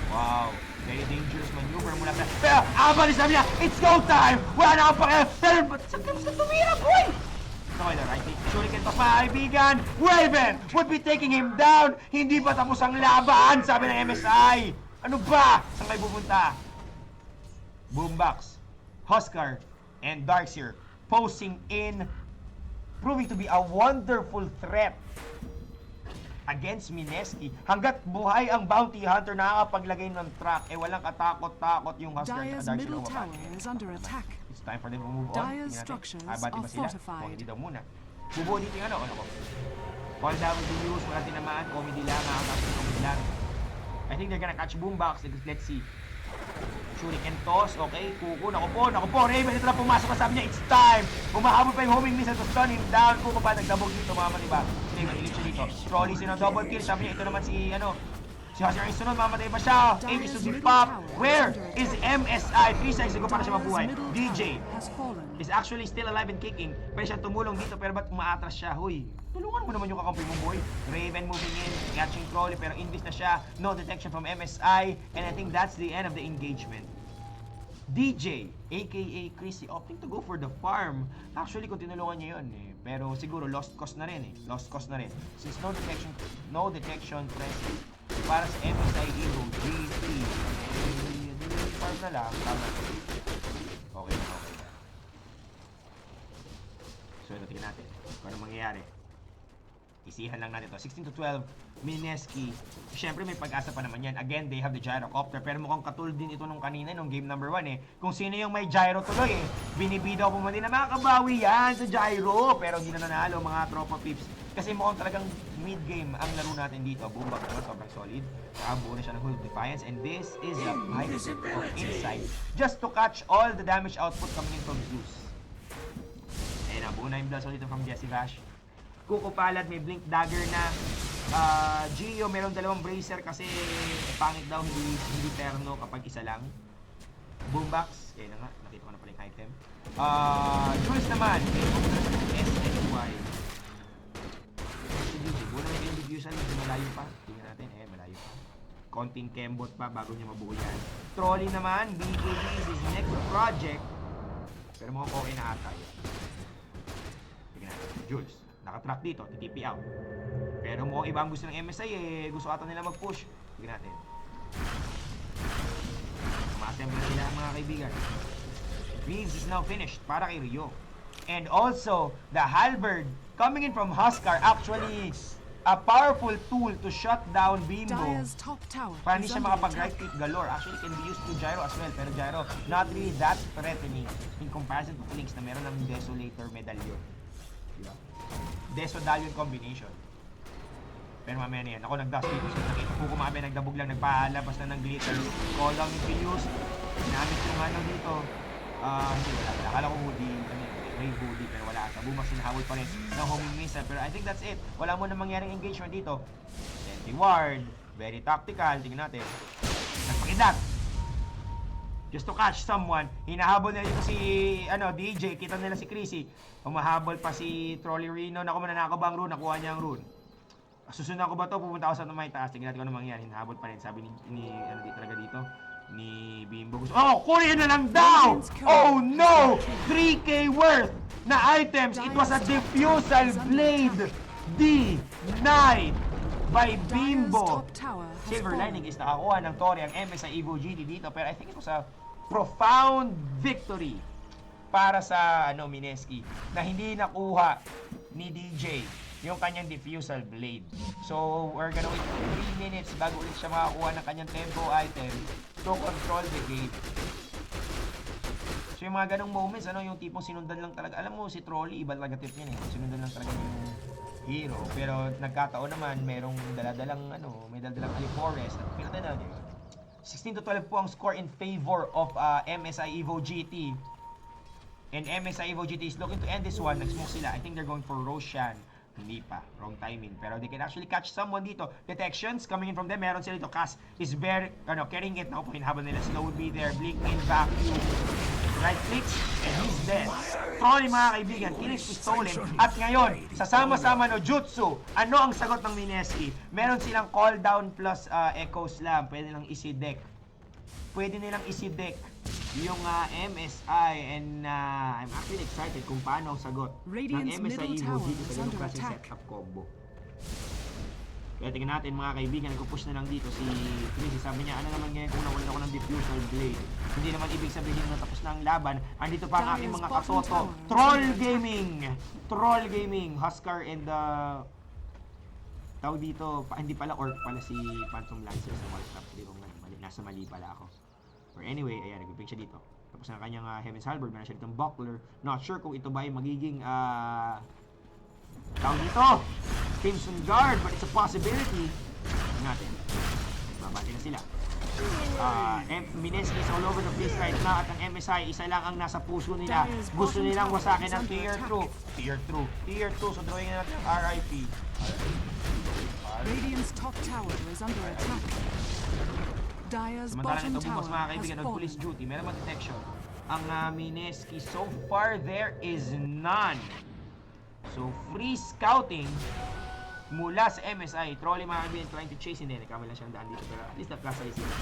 Wow. Very dangerous maneuver mula pa. Pero, abalis na niya. It's go time! Wala na akong pakialam. Pero, saan ka tumira, boy? Okay na, right? Shuriken pa kaibigan. Raven would be taking him down. Hindi pa tapos ang laban, sabi ng MSI. Ano ba? Saan kayo pupunta? Boombox, Huskar, and Darkseer posing in, proving to be a wonderful threat against Mineski. Hanggat buhay ang bounty hunter nakakapaglagay ng trap, walang katakot-takot yung Huskar at Dire's Darkseer. middle tower is under attack. It's time for them to move on. Dire's structures are fortified. Hindi daw muna. Bubuo dito yung ano ko. Call down with the news, wala tinamaan, comedy lang, nakakasya comedy lang. I think they're gonna catch Boombox. Let's see. Shuriken toss, okay. Kuko, naku po, Raven, ito na pumasok, sabi niya, it's time! Bumahabol pa yung homing missile to stun him down. Kuko pa, nagdabog dito, mama, diba? Raven, ilip siya dito. Trolly, sino double kill, sabi niya, ito naman si, si Huskar yung sunod, mamatay pa siya. Aim is to be pop. Where is MSI? 3 seconds ago para siya mabuhay. DJ is actually still alive and kicking. Pwede siya tumulong dito, pero ba't umaatras siya? Huy, tulungan mo naman yung kakampi mong boy. Raven moving in, catching Trolly, pero invis na siya. No detection from MSI, and I think that's the end of the engagement. DJ, aka Chrissy, opting to go for the farm. Actually, kung tinulungan niya yun pero siguro lost cause na rin Since no detection present para sa MSI Evo GT. Farm na lang, tama. Okay na. So, ito tingnan natin kung ano mangyayari. Isihan lang natin to. 16-12, Mineski. Siyempre may pag-asa pa naman yan. Again, they have the gyrocopter. Pero mukhang katulad din ito nung kanina, nung game number 1 Kung sino yung may gyro tuloy binibidaw po man din na makakabawi yan sa gyro. Pero hindi na nanalo mga tropa pips. Kasi mukhang talagang mid-game ang laro natin dito. Boombox naman, sobrang solid. Nakabuo na siya ng Hood of Defiance. And this is a high percent of insight. Just to catch all the damage output coming in from Zeus. Ayun na, buo na yung blast ulit from Jesse Vash. Kuko Palad, may Blink Dagger na. Gio, meron dalawang bracer kasi pangit daw, hindi terno kapag isa lang. Boombox, na nga, nakita ko na pala yung item. Jules naman, SSY. Buo naman yung diffusion, malayo pa. Tingnan natin, malayo pa. Konting kembot pa bago niya mabuo yan. Trolly naman, BKB is his next project. Pero mukhang okay na ata yun. Tingnan natin, Jules. Naka-track dito, TTP out. Pero mukhang iba ang gusto ng MSI gusto ata nila mag-push. Tignan natin. Ma-assemble sila mga kaibigan. Greaves is now finished para kay Rio. And also, the halberd coming in from Huskar, actually a powerful tool to shut down Bimbo. Dire's top tower Para hindi is siya under makapag-right attack. click galore. Actually, can be used to Gyro as well. Pero Gyro, not really that threatening in comparison to Flinks na meron ng Desolator medallion. Diba? Desodalion combination. Pero mamaya na yan. Ako nag-dust dito. So, nakita ko kumabi, nagdabog lang, nagpalabas na ng glitter. Call down yung Filius. Ginamit yung ano dito. Hindi, wala. Akala ko hoodie. Ray hoodie, pero wala ata. Bumas sinahawal pa rin ng homing missile. Pero I think that's it. Wala mo na mangyaring engagement dito. Sentry ward. Very tactical. Tingnan natin. Nagpakidat. Just to catch someone. Hinahabol nila dito si DJ. Kita nila si Chrissy. Humahabol pa si Trolly Reno. Naku, mananakaw ba ang rune? Nakuha niya ang rune. Susunod ko ba to? Pupunta ako sa may taas. Tingnan natin kung ano mangyari. Hinahabol pa rin. Sabi ni talaga dito. Ni Bimbo. Kunin na lang daw! Oh no! 3K worth na items. It was a diffusal blade. D9. by Dire's Bimbo. top tower has Silver fallen. lining is nakakuha ng Torre ang MSI Evo GT dito, pero I think it was a profound victory para sa Mineski na hindi nakuha ni DJ yung kanyang diffusal blade. So, we're gonna wait 3 minutes bago ulit siya makakuha ng kanyang tempo item to control the game. So, yung mga ganong moments, yung tipong sinundan lang talaga. Alam mo, si Trolly, iba talaga tip niya sinundan lang talaga yung hero. Pero nagkataon naman, merong daladalang, may daladalang Alifores at pinatay na niya. 16-12 po ang score in favor of MSI Evo GT. And MSI Evo GT is looking to end this one. Nag-smoke sila. I think they're going for Roshan. Hindi pa. Wrong timing. Pero they can actually catch someone dito. Detections coming in from them. Meron sila dito. Cass is very, carrying it. Naku po, habang nila. Snow would be there. Blinking vacuum. Right clicks. And he's dead. Sorry mga kaibigan. Killing is stolen. At ngayon, sa sama-sama no Jutsu, ano ang sagot ng Mineski? Meron silang call down plus echo slam. Pwede nilang isi-deck. Yung MSI and I'm actually excited kung paano ang sagot ng Radiant's MSI middle Evo tower dito is sa under ganung klaseng attack. setup combo. Kaya tingnan natin mga kaibigan, nagpo-push na lang dito si Chris. Sabi niya, ano naman ngayon kung nawala ako ng diffusal blade? Hindi naman ibig sabihin na tapos na ang laban. Andito pa ang aking mga katoto. Troll Gaming! Huskar and tawag dito, hindi pala orc pala si Phantom Lancer sa Warcraft 3. Nasa mali pala ako. Or anyway, ayan, nag-ping siya dito. Tapos na kanyang Heaven's Halberd, meron siya ditong Buckler. Not sure kung ito ba ay magiging tawag dito, Crimson Guard, but it's a possibility. Tignan natin. Mabati na sila. Mineski is all over the place right now at ang MSI, isa lang ang nasa puso nila. Gusto nilang wasakin ng Tier 2. So drawing na natin ang RIP. Radiant's top tower is under attack. Dire's Samantalang bottom ito bumas mga tower kaibigan, has nag-police fallen. duty, meron mga detection. Ang Mineski, so far there is none. So free scouting mula sa MSI. Trolly mga kaibigan trying to chase, hindi, nagkamali lang siyang daan dito, pero at least nagkasali sila.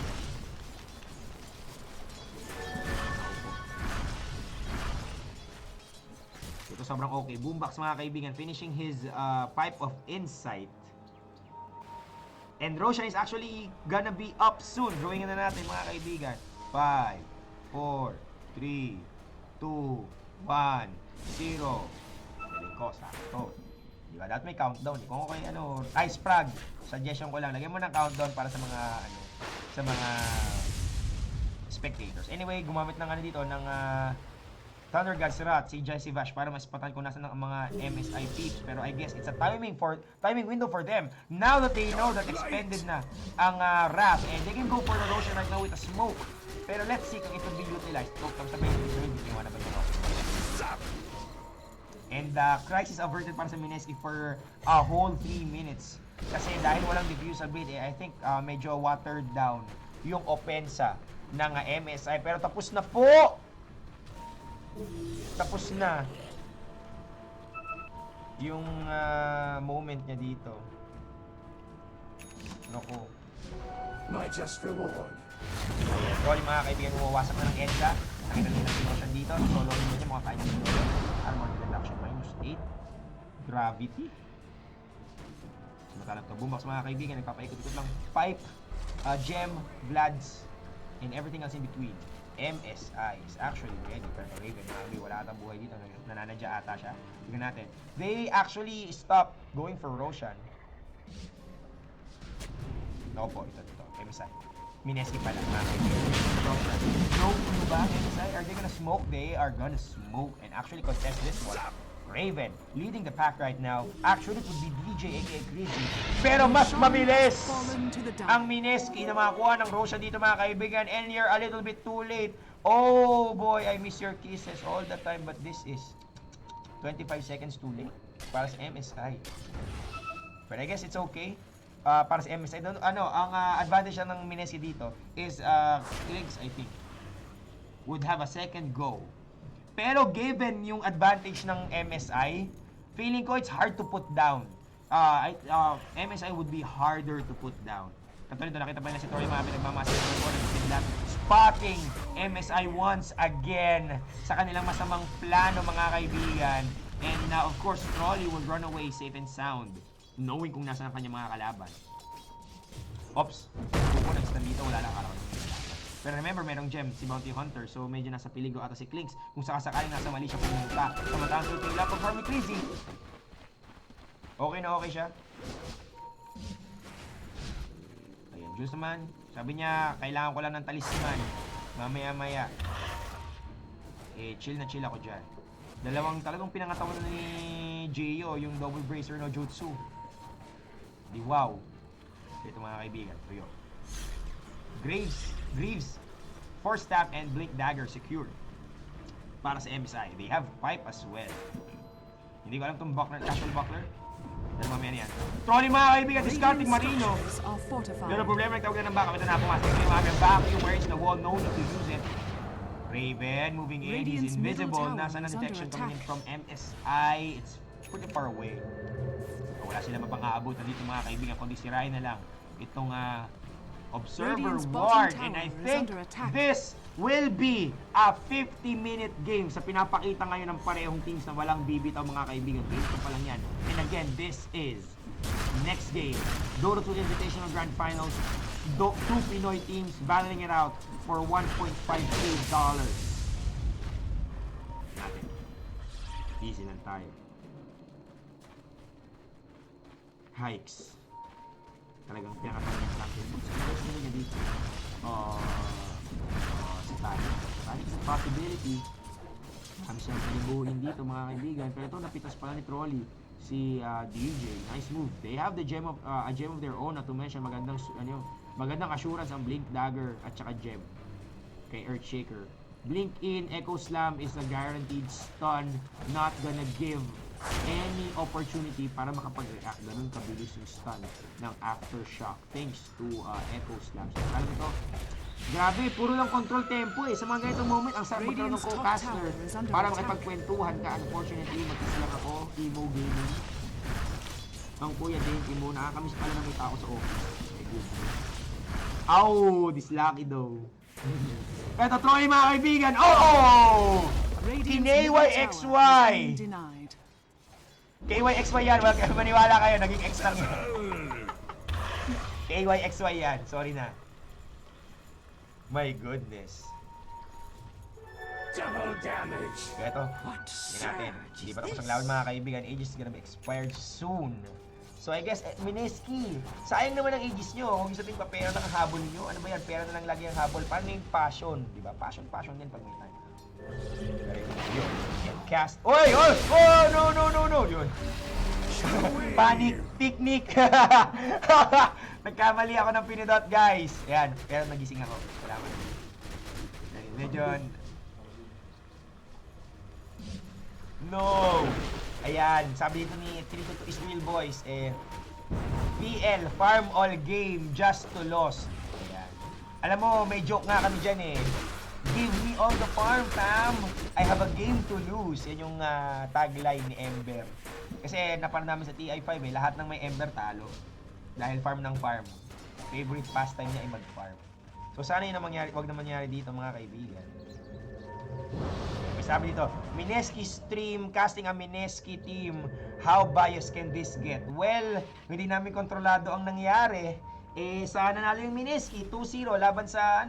Ito sobrang okay. Boombox mga kaibigan, finishing his pipe of insight. And Roshan is actually gonna be up soon. Drawing na natin mga kaibigan. 5, 4, 3, 2, 1, 0. Galing ko, sakto. Di ba? Dapat may countdown. Kung okay, Ice Frag, suggestion ko lang. Lagyan mo ng countdown para sa mga, sa mga spectators. Anyway, gumamit ng dito, ng Thunder God Sirat, si Jesse Vash para maspatan kung nasa ng mga MSI peeps. Pero I guess it's a timing window for them. Now that they know that expended na ang Wrath, and they can go for the Roshan right now with a smoke. Pero let's see kung ito be utilized. Kung sabay hindi na ba ito. And crisis averted para sa Mineski for a whole 3 minutes. Kasi dahil walang diffusal blade, I think medyo watered down yung opensa ng MSI. Pero tapos na po! Tapos na yung moment niya dito. Naku. My just reward. Sorry mga kaibigan, umawasak na ng EDSA. Nakita nyo na si Roshan dito. Solo rin niya mga kanya dito. Armor reduction -8. Gravity. Sumatalang to. Boombox mga kaibigan, nagpapaikot-ikot lang. Pipe, gem, Vlads, and everything else in between. MSI is actually ready. Pero Raven, wala atang buhay dito. Nananadya ata siya. Tignan natin. They actually stopped going for Roshan. No po, ito. MSI. Mineski pala. Roshan. No, ano ba? MSI, are they gonna smoke? They are gonna smoke and actually contest this one. Raven, leading the pack right now. Actually, it would be DJ aka Crazy. Pero mas mabilis ang Mineski na makakuha ng Roshan dito mga kaibigan. And you're a little bit too late. Oh boy, I miss your kisses all the time. But this is 25 seconds too late para sa MSI. But I guess it's okay. Para sa MSI. Ang advantage ng Mineski dito is Kligs, I think, would have a second go. Pero given yung advantage ng MSI, feeling ko it's hard to put down. MSI would be harder to put down. Katulad ito, nakita pa nila si Tori Mami nagmamaster ng ball and sila spotting MSI once again sa kanilang masamang plano mga kaibigan. And of course, Trolly will run away safe and sound. knowing kung nasaan ang kanyang mga kalaban. Ops, Kuko nag-stun dito, wala lang kalaban. Pero remember, merong gem, si Bounty Hunter, so medyo nasa peligro ata si Klinks. Kung sakasakaling nasa mali siya pumunta. Samantalang sulting lap of Harmony Crazy. Okay na okay siya. Ayan, Jules naman. Sabi niya, kailangan ko lang ng talisman. Mamaya-maya. Chill na chill ako dyan. Dalawang talagang pinangatawan na ni Jeyo, yung double bracer no jutsu. Di wow. Ito mga kaibigan, tuyo. Greaves, Force Staff and Blink Dagger secured. Para sa MSI. They have pipe as well. Hindi ko alam itong buckler, casual buckler. Pero mamaya na yan. Trolley mga kaibigan, discarding Marino. Pero problema, nagtawag na ng backup. Ito na, pumasok yung mga vacuum where it's the wall. No need to use it. Raven moving in. He's invisible. Nasa na detection coming in from MSI. It's pretty far away. Wala sila mapang aabot na dito mga kaibigan. Kundi sirain na lang itong Observer Ward. And I think this will be a 50-minute game sa pinapakita ngayon ng parehong teams na walang bibitaw mga kaibigan. Game pa lang yan. And again, this is next game. Dota 2 Invitational Grand Finals. Two Pinoy teams battling it out for $1.5K. Natin. Easy lang tayo. Hikes. Talagang pinakatangin lang yung sino niya dito. Si Tani. Tani is a possibility. Marami siyang panibuhin dito mga kaibigan. Pero ito napitas pala ni Trolley. Si DJ. Nice move. They have the gem of a gem of their own. Not to mention magandang assurance ang Blink Dagger at saka gem kay Earthshaker. Blink in, Echo Slam is a guaranteed stun. Not gonna give any opportunity para makapag-react. Ganun kabilis yung stun ng Aftershock thanks to Echo Slam. So, alam ito, grabe, puro lang control tempo eh. Sa mga ganitong moment, ang sarap magkaroon ng co-caster para makipagkwentuhan ka. Unfortunately, mag-islang ako, Emo Gaming. Ang kuya din, Emo, nakakamiss pala na may tao sa office. My goodness. Ow, this lucky though. Eto, Troy mga kaibigan. Oh! KYXY! KYXY yan, maniwala kayo, naging X lang yun. KYXY yan, sorry na. My goodness. Double damage. Ito, hindi natin. Hindi pa tapos ang lawan mga kaibigan. Aegis is gonna be expired soon. So I guess, Mineski, sayang naman ang Aegis nyo. Kung gusto natin pa pera lang ang habol nyo. Ano ba yan? Pera na lang lagi ang habol. Paano yung passion? Diba? Passion din pag may time. Yun. Cast. Oy! Oh! No! Yun. Panic picnic. Nagkamali ako ng pinidot, guys. Ayan. Pero nagising ako. Salamat. Medyo... No! Ayan. Sabi dito ni Trito to Israel Boys, PL, farm all game just to lost. Ayan. Alam mo, may joke nga kami dyan eh. Give me all the farm, fam. I have a game to lose. Yan yung tagline ni Ember. Kasi napanood namin sa TI5 lahat ng may Ember talo. Dahil farm ng farm. Favorite pastime niya ay mag-farm. So sana yun ang mangyari, wag na mangyari dito mga kaibigan. May sabi dito, Mineski stream, casting a Mineski team. How biased can this get? Well, hindi namin kontrolado ang nangyari. Sana nanalo yung Mineski, 2-0 laban sa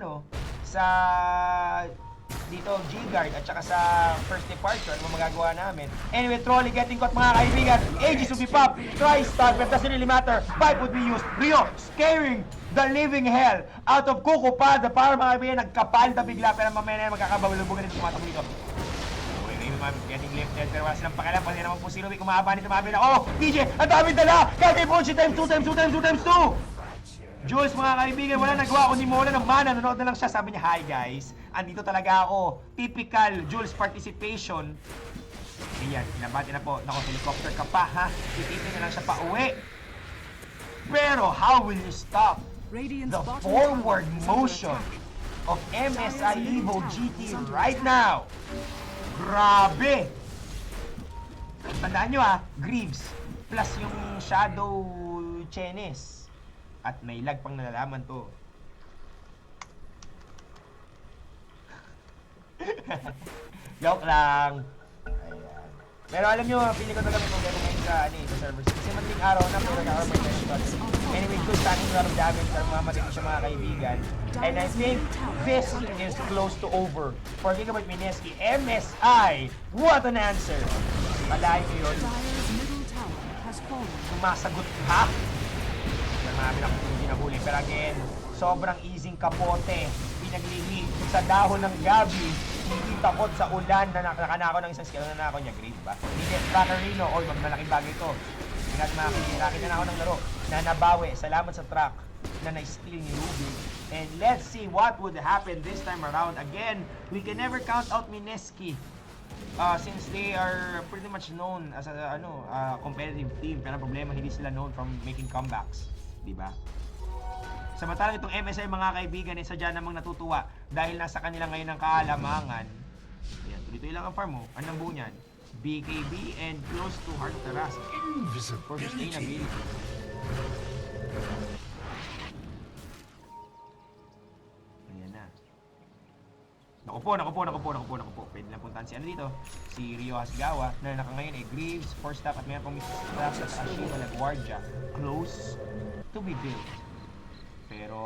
sa dito G-Guard at saka sa first departure. Ano magagawa namin? Anyway, Trolley getting caught mga kaibigan. Aegis will be popped. Try stun, but doesn't really matter. Pipe would be used. Rio scaring the living hell out of Kuko Pada para mga kaibigan nagkapalda bigla pero mamaya na magkakabalubugan dito tumatakbo dito. Getting lifted pero wala silang pakialam kasi naman po si Rubik kumahaba nito mga kaibigan. Oh! DJ! Ang dami dala! Kaya Bonchi times 2! Jules, mga kaibigan, wala nagawa kundi mawala ng mana. Nanood na lang siya. Sabi niya, hi guys. Andito talaga ako. Typical Jules participation. Ayan, pinabati na po. Nako, helicopter ka pa, ha? Titipin na lang siya pa uwi. Pero, how will you stop the forward motion of MSI Evo GT right now? Grabe! Tandaan nyo Greaves plus yung Shadow Chenes. At may lag pang nalalaman to. Joke lang. Ayan. Pero alam nyo, pili ko talaga may problema ngayon sa servers. Kasi madaling araw na, pero naka-armor test. Anyway, good stacking a lot of damage para mamatid siya mga kaibigan. And I think this is close to over. For Gigabyte Mineski, MSI! What an answer! Palahin nyo yun. Dire's middle tower has fallen. Sumasagot ka? Marami lang kung ginahuli. Pero again, sobrang easy kapote. Pinaglihi sa dahon ng gabi. Hindi takot sa ulan na nakanako ng isang skill na nako niya. Grave ba? Hindi, Trackerino. Oy, magmalaking bagay ito. Ingat mga kaibigan. Nakita na ako ng laro na nabawi. Salamat sa track na na-steal ni Ruby. And let's see what would happen this time around. Again, we can never count out Mineski. Since they are pretty much known as a competitive team, pero ang problema hindi sila known from making comebacks, di ba? Samantalang itong MSI mga kaibigan ay sadya namang natutuwa dahil nasa kanila ngayon ang kaalamangan. Ayan, tuloy-tuloy lang ang farm mo. Anong buo niyan? BKB and close to Heart of the Rust for sustainability. Ayan na. Naku po. Pwede lang puntahan si ano dito, si Ryo Hasgawa na ngayon ay Greaves, 4-stack at mayroon pang Mr. at Ashiva LaGuardia close to be built. Pero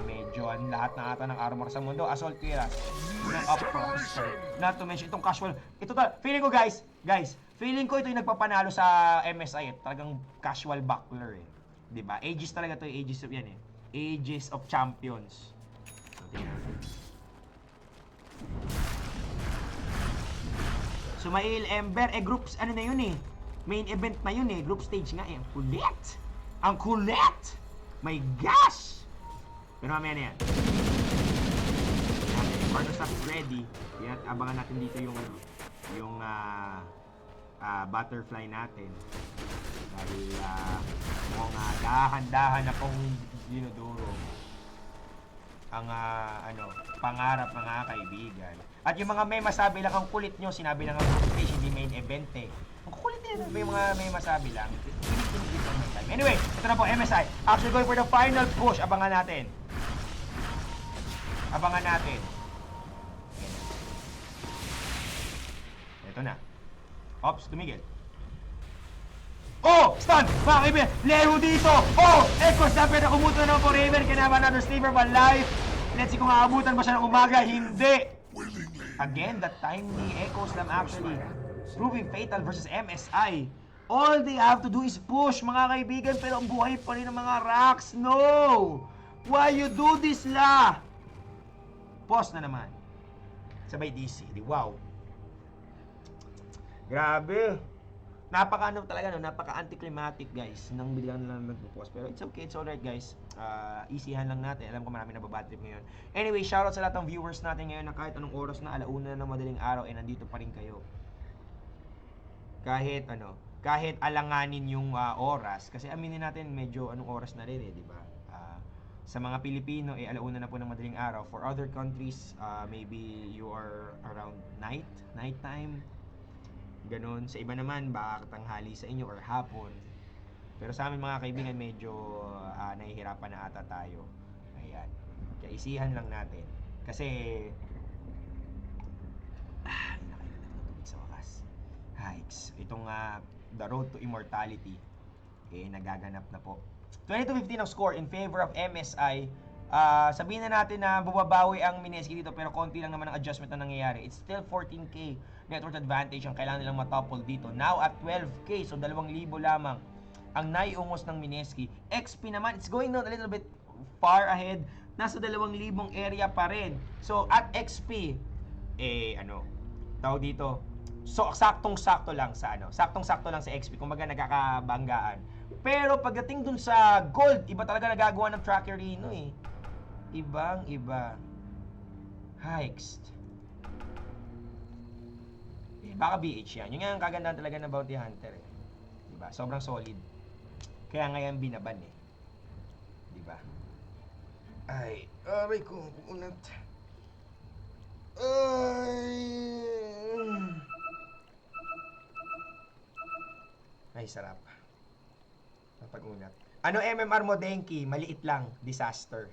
medyo ang lahat na ata ng armor sa mundo, Assault Cuirass ng Uprox. Not to mention itong casual. Ito feeling ko guys, feeling ko ito yung nagpapanalo sa MSI. Talagang casual buckler eh. 'Di ba? Aegis talaga to, Aegis of yan eh. Aegis of Champions. So, tingnan. Sumail Ember, groups, ano na yun eh. Main event na yun eh. Group stage nga eh. Ang kulit! My gosh! Pero mamaya na yan. Partner stuff is ready. Kaya abangan natin dito yung butterfly natin. Dahil mukhang dahan-dahan na pong dinuduro ang pangarap mga kaibigan. At yung mga may masabi lang ang kulit nyo, sinabi lang ang group stage, hindi main event eh. Ang kulit nila, may masabi lang. Anyway, ito na po, MSI. Actually going for the final push. Abangan natin. Ito na. Ops, tumigil. Oh! Stun! Mga kaibigan! Lero dito! Oh! Echoes na pwede kumuto ng Forever. Kinaba another sleeper pa life. Let's see kung aabutan ba siya ng umaga. Hindi! Again, that time ni Echoes lang actually proving fatal versus MSI. All they have to do is push, mga kaibigan, pero ang buhay pa rin ng mga racks. No! Why you do this, la? Pause na naman. Sabay DC. Wow. Grabe. Napaka-anticlimactic, guys, nang biglang lang nagpo-pause. Pero it's okay, it's alright, guys. Easyhan lang natin. Alam ko marami nababatrip ngayon. Anyway, shoutout sa lahat ng viewers natin ngayon na kahit anong oras na, alauna ng madaling araw, nandito pa rin kayo. Kahit alanganin yung oras, kasi aminin natin medyo anong oras na rin di ba? Sa mga Pilipino, alauna na po ng madaling araw. For other countries, maybe you are around nighttime. Ganon. Sa iba naman, baka tanghali sa inyo or hapon. Pero sa amin mga kaibigan, medyo nahihirapan na ata tayo. Ayan. Kaya isihan lang natin. Kasi, sa wakas. Hikes. Itong The Road to Immortality, nagaganap na po. 22-15 ang score in favor of MSI. Sabihin na natin na bumabawi ang Mineski dito, pero konti lang naman ang adjustment na nangyayari. It's still 14k network advantage ang kailangan nilang matopple dito. Now at 12k, so 2,000 lamang ang naiungos ng Mineski. XP naman, it's going down a little bit far ahead. Nasa 2,000 area pa rin. So at XP, tawag dito, so saktong-sakto lang sa XP, kumbaga nagkakabanggaan. Pero pagdating dun sa gold, iba talaga nagagawa ng Trackerino eh. Ibang-iba. Hikes. Baka BH yan. Yung nga ang kagandahan talaga ng Bounty Hunter eh. Diba? Sobrang solid. Kaya ngayon binaban eh. Diba? Ay, aray ko, unat. Ay, sarap. Pag-unat. Ano MMR mo, Denki? Maliit lang. Disaster.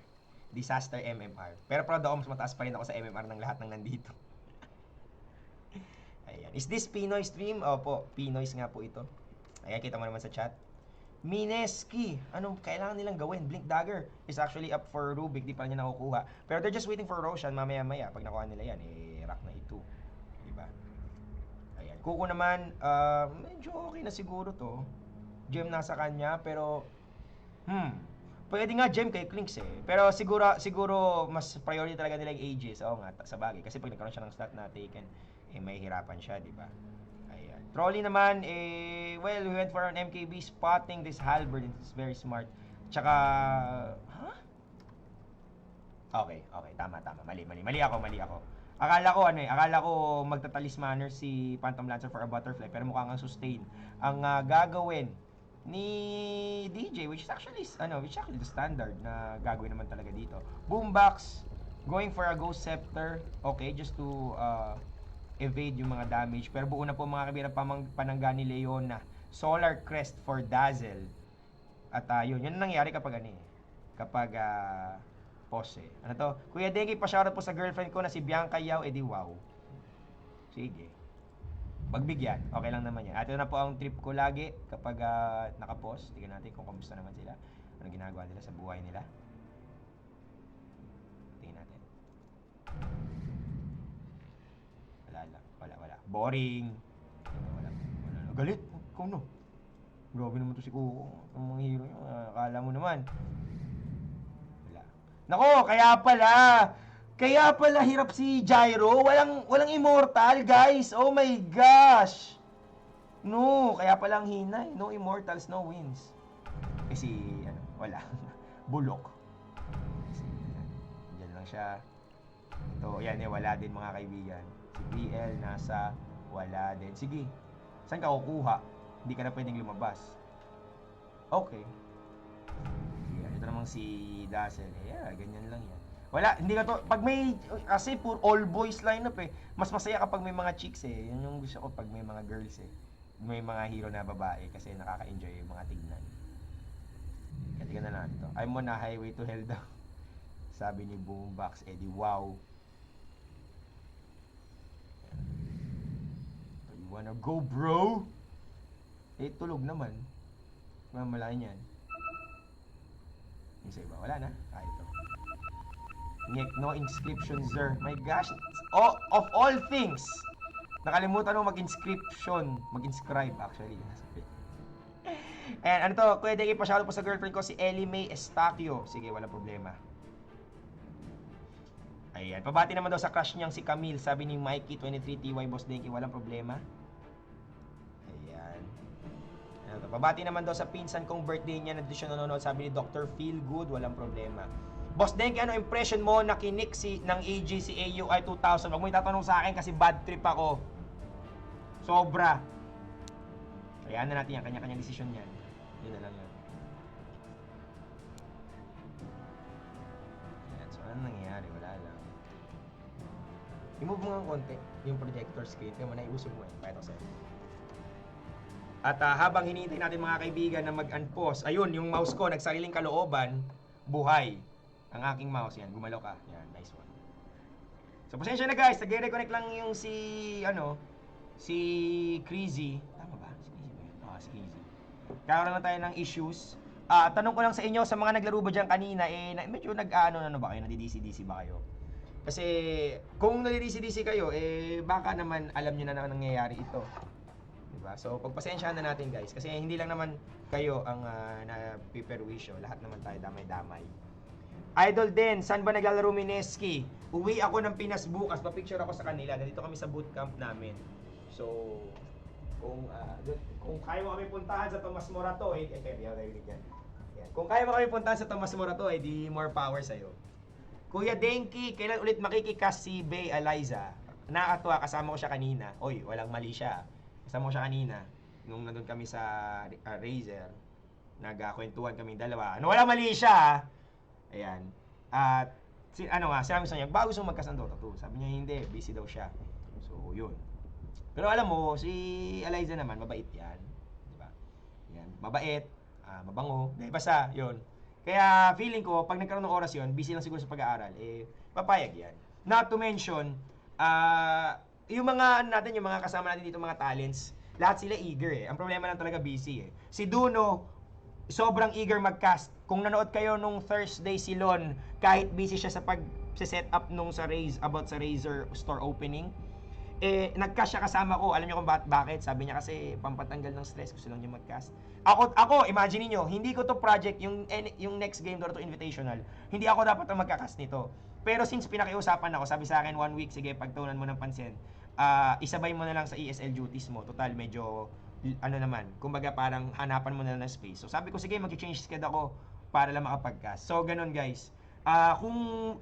Disaster MMR. Pero proud ako, mas mataas pa rin ako sa MMR ng lahat ng nandito. Ayan. Is this Pinoy stream? Opo, Pinoys nga po ito. Ayan, kita mo naman sa chat. Mineski, anong kailangan nilang gawin? Blink Dagger is actually up for Rubik, di pa niya nakukuha. Pero they're just waiting for Roshan, mamaya-maya. Pag nakuha nila yan, rock na ito. Diba? Ayan. Kuko naman, medyo okay na siguro to. Gem nasa kanya, pero, pwede nga gem kay Klinks eh. Pero siguro mas priority talaga nila yung Aegis. Oo nga, sa bagay. Kasi pag nagkaroon siya ng stat na taken, may hirapan siya, di ba? Ayan. Trolly naman, well, we went for an MKB spotting this halberd. It's very smart. Tsaka, Okay, tama. Mali ako. Akala ko magtatalismanner si Phantom Lancer for a butterfly, pero mukhang ang sustain. Ang gagawin ni DJ, which is actually the standard na gagawin naman talaga dito. Boombox, going for a Ghost Scepter, okay, just to evade yung mga damage. Pero buo na po mga kabirang panangga ni Leona. Solar Crest for Dazzle. At yun ang nangyari kapag pose. Ano to? Kuya Dengi, pa-shoutout po sa girlfriend ko na si Bianca Yao, edi wow. Sige. Magbigyan. Okay lang naman yan. At ito na po ang trip ko lagi kapag naka-pause. Tingnan natin kung kamusta naman sila. Anong ginagawa nila sa buhay nila. Tingnan natin. Wala. Boring. Wala. Galit. Kung no. Grabe naman to si Kuko. Ang mga hero nyo. Akala mo naman. Nako, kaya pala hirap si Gyro. Walang immortal, guys. Oh my gosh. No, kaya pala ang hinay. No immortals, no wins. Kasi wala. Bulok. Kasi diyan lang siya. Ito, yan wala din mga kaibigan. Si BL nasa wala din. Sige. Saan ka kukuha? Hindi ka na pwedeng lumabas. Okay. Ito namang si Dazzle. Ganyan lang yan. Wala, hindi ka to, pag may, kasi puro all boys lineup mas masaya kapag may mga chicks Yun yung gusto ko pag may mga girls May mga hero na babae kasi nakaka-enjoy yung mga tignan. Kaya tignan na natin to. I'm on a highway to hell daw. Sabi ni Boombox, di wow. You wanna go, bro? Tulog naman. Mamalayan yan. Yung sa iba, wala na. Ito. No inscription, sir. My gosh. Of all things, nakalimutan mo mag-inscription. Mag-inscribe, actually. And ano to, pwede i-pa-shoutout po sa girlfriend ko, si Ellie May Estacio. Sige, wala problema. Ayan. Pabati naman daw sa crush niyang si Camille. Sabi ni Mikey, 23TY, Boss Denki, walang problema. Pabati naman daw sa pinsan kong birthday niya na siya nanonood. Sabi ni Dr. Feelgood, walang problema. Boss Denki, ano impression mo na kinik ng AG si AUI 2000? Huwag mo itatanong sa akin kasi bad trip ako. Sobra. Kaya na natin yan, kanya-kanya decision yan. Yun na lang yun. Ayan, so ano nangyayari? Wala lang. I-move mo nga konti yung projector screen. Kaya mo na iusog mo Pakita ko sa'yo. At habang hinihintay natin mga kaibigan na mag-unpause, ayun, yung mouse ko, nagsariling kalooban, buhay. Ang aking mouse, yan, gumalaw ka. Yan, nice one. So, pasensya na guys, nag-reconnect lang yung si Crazy. Tama ba? Si Crazy ba yun? Si Crazy. Kaya lang tayo ng issues. Tanong ko lang sa inyo, sa mga naglaro ba dyan kanina, medyo nag-ano ba kayo, nadi-DC-DC ba kayo? Kasi, kung nadi-DC-DC kayo, baka naman alam nyo na nangyayari ito. Diba? So, pagpasensyahan na natin guys. Kasi hindi lang naman kayo ang napiperwisyo. Lahat naman tayo damay-damay. Idol din, saan ba naglalaro Mineski? Uwi ako ng Pinas bukas. Pa-picture ako sa kanila. Nandito kami sa bootcamp namin. So, kung kaya mo kami puntahan sa Tomas Morato, kung kaya mo kami puntahan sa Tomas Morato, di more power sa'yo. Kuya Denki, kailan ulit makikikas si Bay Eliza? Nakakatuwa, kasama ko siya kanina. Oy, walang mali siya. Kasama ko siya kanina, nung nandun kami sa Razer, nagkwentuhan kaming dalawa. Wala mali siya, Ayan. At, sinabi sa niya, bago gusto magkas ng Dota 2. Sabi niya, hindi, busy daw siya. So, yun. Pero alam mo, si Eliza naman, mabait yan. Diba? Yan, mabait, mabango. Basta, yun. Kaya, feeling ko, pag nagkaroon ng oras yun, busy lang siguro sa pag-aaral, papayag yan. Not to mention, yung mga ano natin, yung mga kasama natin dito, mga talents, lahat sila eager eh. Ang problema lang talaga busy eh. Si Duno, sobrang eager mag-cast. Kung nanood kayo nung Thursday si Lon, kahit busy siya sa pag-set up nung sa about sa Razer store opening, nag-cast siya kasama ko. Alam niyo kung bakit? Sabi niya kasi pampatanggal ng stress, gusto lang niya mag-cast. Ako, imagine niyo, hindi ko to project, yung next game to invitational, hindi ako dapat ang magka-cast nito. Pero since pinakiusapan ako, sabi sa akin 1 week, sige, pagtuunan mo ng pansin, isabay mo na lang sa ESL duties mo. Total, medyo, naman, kumbaga parang hanapan mo na lang ng space. So sabi ko, sige, mag-change schedule ako para lang makapag-cast. So, ganun guys. Kung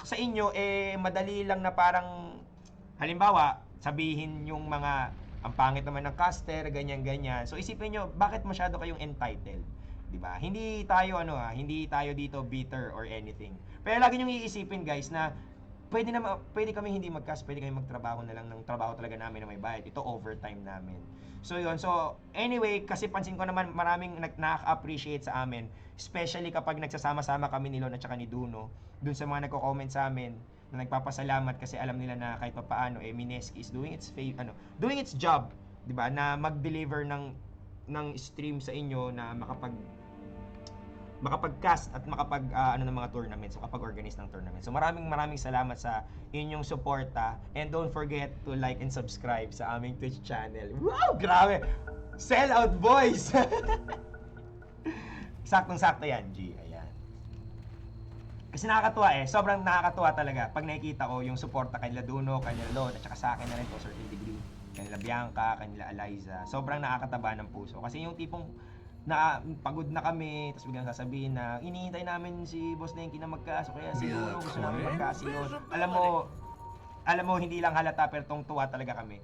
sa inyo, madali lang na parang, halimbawa, sabihin yung mga, ang pangit naman ng caster, ganyan-ganyan. So, isipin nyo, bakit masyado kayong entitled? Diba? Hindi tayo, hindi tayo dito bitter or anything. Pero lagi nyo iisipin guys na, pwede kami hindi mag-cast, pwede kami magtrabaho na lang ng trabaho talaga namin na may bayad. Ito overtime namin. So yun, so anyway, kasi pansin ko naman maraming nakaka-appreciate sa amin, especially kapag nagsasama-sama kami ni Lon at saka ni Duno, dun sa mga nagko-comment sa amin, na nagpapasalamat kasi alam nila na kahit paano Mineski is doing its job, 'di ba? Na mag-deliver ng stream sa inyo na makapag-cast at ng mga tournaments, so kapag-organize ng tournament. So maraming salamat sa inyong suporta, and don't forget to like and subscribe sa aming Twitch channel. Wow, grabe! Sell out boys. Saktong-sakto yan, G. Ayan. Kasi nakakatuwa sobrang nakakatuwa talaga pag nakikita ko yung suporta kanila Duno, kanila Lon, at saka sa akin na rin to, certain degree, kanila Bianca, kanila Eliza. Sobrang nakakataba ng puso. Kasi yung tipong na pagod na kami, tapos biglang sasabihin na iniintay namin si Boss Nenki na magkaso, kaya siguro gusto namin magkasi yun. Alam mo, hindi lang halata pero tuwa talaga kami.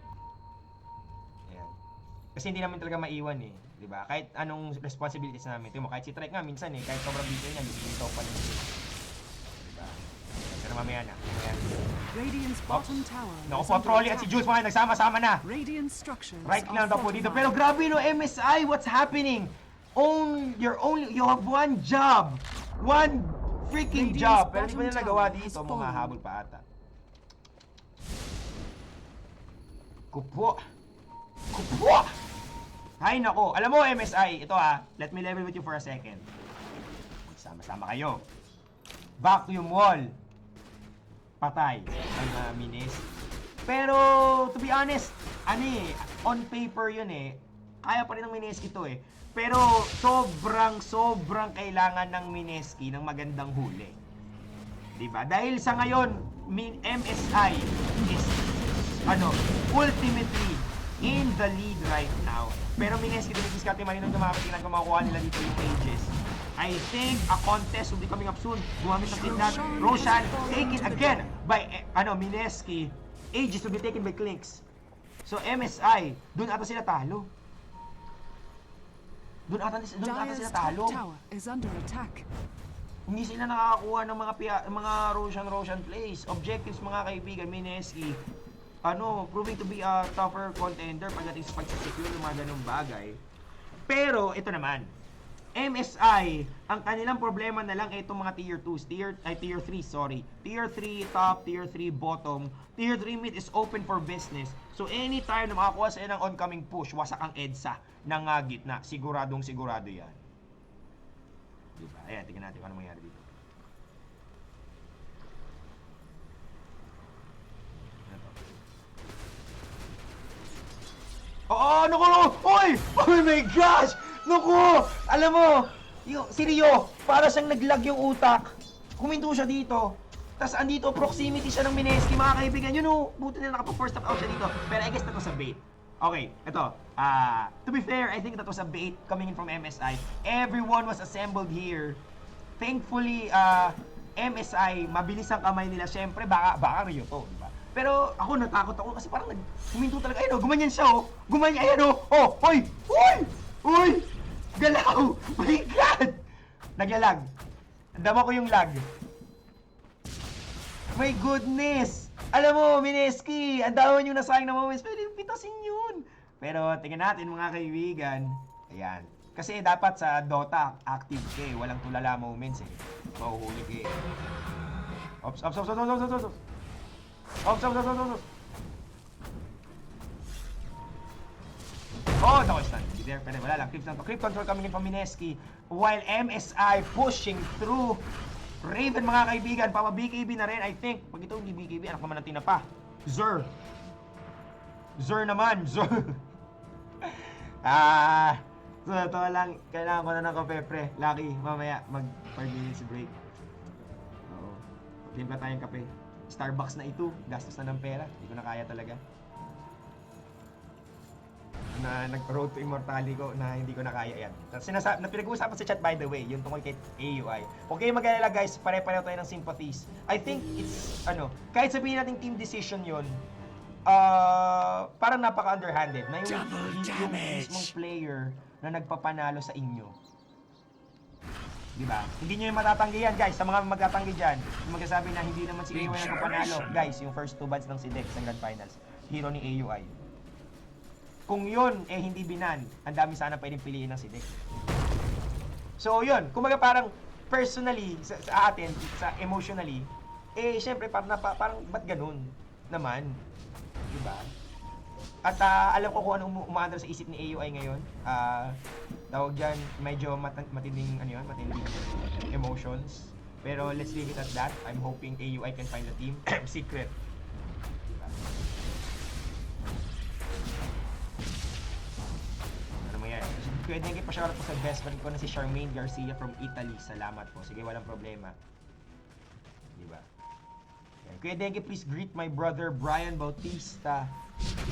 Ayan. Kasi hindi namin talaga maiwan eh, di ba? Kahit anong responsibilities namin. Tingnan mo, kahit si Trek nga minsan kahit sobrang busy niya, lumilitaw pa rin siya. Diba? Pero mamaya na. Radiant's bottom tower. Naku po, Trolly at si Jules mga nagsama-sama na. Radiant structures. Right lang daw po dito. Pero grabe no, MSI, what's happening? You have one job. One freaking job. Pero hindi pa nila nagawa dito. Mamahabol pa ata. Kupo. Hay nako. Alam mo, MSI, ito let me level with you for a second. Sama-sama kayo. Vacuum wall. Patay ang Minis. Pero, to be honest, on paper yun kaya pa rin ng Mineski ito Pero sobrang kailangan ng Mineski ng magandang huli. Diba? Dahil sa ngayon, MSI is ultimately in the lead right now. Pero Mineski, dinidiskarte malinong dumapit lang kumakuha nila dito yung ages. I think a contest will be coming up soon. Gumamit ng kidnap. Roshan taken again by Mineski. Ages will be taken by Clinks. So MSI, dun ata sila talo. Doon ata sila talo. Tower is under attack. Hindi sila nakakakuha ng mga Roshan plays. Objectives mga kaibigan, Mineski, proving to be a tougher contender pagdating sa pag-secure ng mga ganung bagay. Pero ito naman, MSI, ang kanilang problema na lang itong mga tier 2s, tier 3, sorry. Tier 3 top, tier 3 bottom, tier 3 mid is open for business. So anytime na makakuha sila ng oncoming push, wasak ang EDSA ng gitna. Siguro yan. Diba? Ayan, tingnan natin kung ano mangyari dito. Naku! Oy! Oh my gosh! Naku! Alam mo, si Rio, para siyang naglag yung utak. Kuminto siya dito. Tapos andito, proximity siya ng Mineski, mga kaibigan. Buti na nakapag-first stop out siya dito. Pero I guess that was a bait. Okay, ito. To be fair, I think that was a bait coming in from MSI. Everyone was assembled here. Thankfully, MSI, mabilis ang kamay nila. Siyempre, baka Rio to, diba? Pero ako natakot ako kasi parang huminto talaga. Gumanyan siya Gumanyan, Uy! Galaw! My God! Naglalag. Dama ko yung lag. My goodness! Alam mo, Mineski, ang dami yung nasayang na moments. Pwede pitasin yun. Pero tingnan natin mga kaibigan. Ayan. Kasi dapat sa Dota, active walang tulala moments Mahuhuli Ops. Oh, the stun. There, pero wala lang. Creep control coming in from Mineski. While MSI pushing through. Raven, mga kaibigan. Papa BKB na rin, I think. Pag ito hindi BKB, anak naman natin na pa. Zer naman. So ito lang. Kailangan ko na ng kape, pre. Lucky, mamaya mag 5 minutes break. Oo. Timpla tayong kape. Starbucks na ito. Gastos na ng pera. Hindi ko na kaya talaga. Na nag-road to immortality ko na hindi ko na kaya yan. Na pinag-uusapan sa chat, by the way, yung tungkol kay AUI. Okay, mag-alala guys, pare-pareho tayo ng sympathies. I think it's, kahit sabihin natin team decision yun, parang napaka-underhanded na yung mismong player na nagpapanalo sa inyo. Diba? Hindi nyo yung matatanggi yan, guys. Sa mga magtatanggi dyan, yung magsasabi na hindi naman si AUI nagpapanalo. Guys, yung first 2 bands ng SIDEX ng Grand Finals, hero ni AUI. Kung yun, hindi binan, ang dami sana pwedeng piliin ng SIDEX. So, yun. Kumaga parang personally, sa atin, sa emotionally, syempre, parang ba't ganun naman? Diba? At alam ko kung anong umaandar sa isip ni AUI ngayon. Tawag dyan, medyo matinding emotions. Pero let's leave it at that. I'm hoping AUI can find a team. Secret. Diba? Ano mo yan? Pwede naging pa-shoutout po sa best friend ko na si Charmaine Garcia from Italy. Salamat po. Sige, walang problema. Diba? Kuya Dengue, please greet my brother Brian Bautista.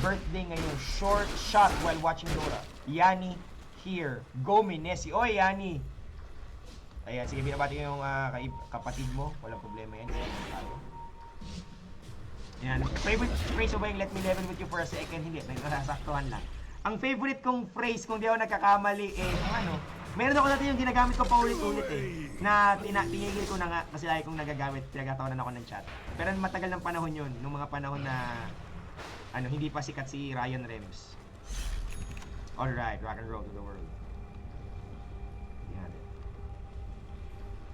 Birthday ngayon. Short shot while watching Dora. Yani here. Go Minesi. Oy, Yani. Ayan, sige, binabati ko yung kapatid mo. Walang problema yan. Ayan. Favorite phrase ba yung let me level with you for a second? Hindi. Nasasaktuhan lang. Ang favorite kong phrase, kung di ako nagkakamali, meron ako natin yung ginagamit ko pa ulit-ulit na tinigil ko na nga kasi lagi kong nagagamit, pinagkatawanan ako ng chat. Pero matagal ng panahon yun, nung mga panahon na hindi pa sikat si Ryan Rems. Alright, rock and roll to the world. Yan.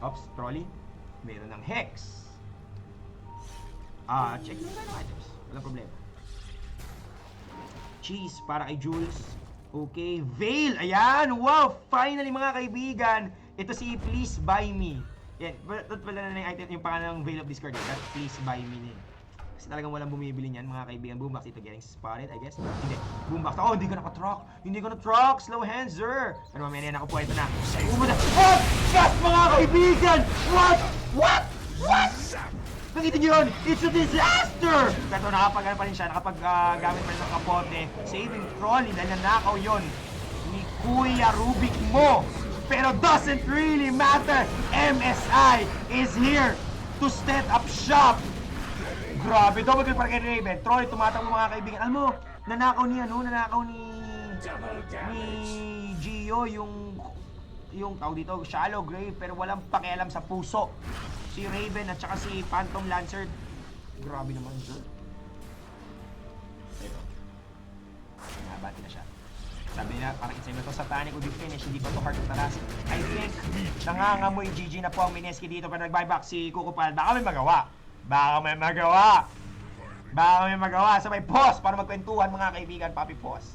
Oops, trolley. Meron ng Hex. Check yung items. Walang problema. Cheese para kay Jules. Okay, Veil! Ayan! Wow! Finally mga kaibigan! Ito si Please Buy Me. Yan, ba't pala na yung item, yung pangalan ng Veil of Discord. That Please Buy Me na. Kasi talagang walang bumibili niyan mga kaibigan. Boombox ito getting spotted, I guess. Hindi. Boombox. Oh, hindi ko naka-truck! Hindi ko na-truck! Slow hands, sir! Pero mamaya na ako po. Ito na. Umuda! Oh! Gas mga kaibigan! What? What? What? Nakita nyo yun? It's a disaster! Pero nakapag pa rin siya, nakapag-gamit pa rin ng kapote. Saving trolley dahil nanakaw yun ni Kuya Rubik mo. Pero doesn't really matter. MSI is here to set up shop. Grabe, double kill para kay Raven. Trolley tumatakbo mga kaibigan. Alam mo, nanakaw ni Gio yung tawag dito, shallow grave, pero walang pakialam sa puso. Si Raven at saka si Phantom Lancer. Grabe naman, sir. Ito. Nabati na siya. Sabi nila, parang it's to satanic would be finished, hindi pa to hard to talas. I think, nangangamoy GG na po ang Mineski dito para nag-buyback si Kukupal. Baka may magawa. So may pause para magkwentuhan mga kaibigan. Papi pause.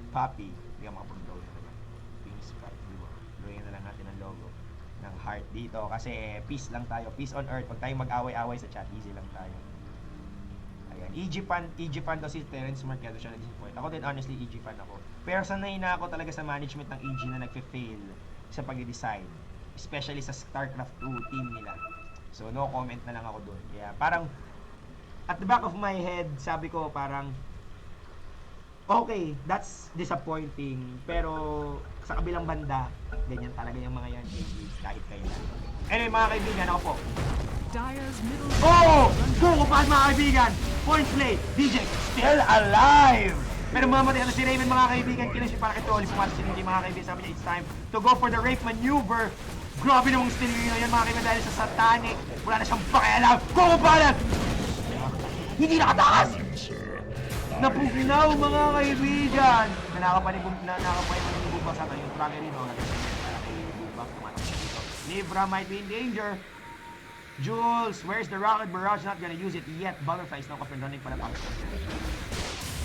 Papi. Hindi ka makapag-draw talaga. Please, Papi. Drawing na lang natin ang logo ng heart dito kasi peace lang tayo, peace on earth. Pag tayo mag-away-away sa chat, easy lang tayo. Ayan, EG fan daw si Terence Marquedo siya na-disappoint. Ako din honestly EG fan ako. Pero sanay na ako talaga sa management ng EG na nagfe-fail sa pag-design, especially sa StarCraft 2 team nila. So no comment na lang ako doon. Kaya parang at the back of my head, sabi ko parang okay, that's disappointing. Pero sa kabilang banda, ganyan talaga yung mga yan. Kahit kailan. Anyway, mga kaibigan, ako po. Kukupad mga kaibigan! Point play! DJ, still alive! Pero mamatay na si Raven mga kaibigan. Kailan siya para kay Trolly. Pumasok si DJ mga kaibigan. Sabi niya, it's time to go for the rape maneuver. Grabe namang steal yun yan mga kaibigan dahil sa satanic. Wala na siyang pakialam. Kukupadan! Hindi nakatakas! Napugnaw mga kaibigan! Nakakapanin yung Boombox sa yung tracker rin. Libra might be in danger. Jules, where's the rocket barrage? Not gonna use it yet. Butterfly is now up and running para pang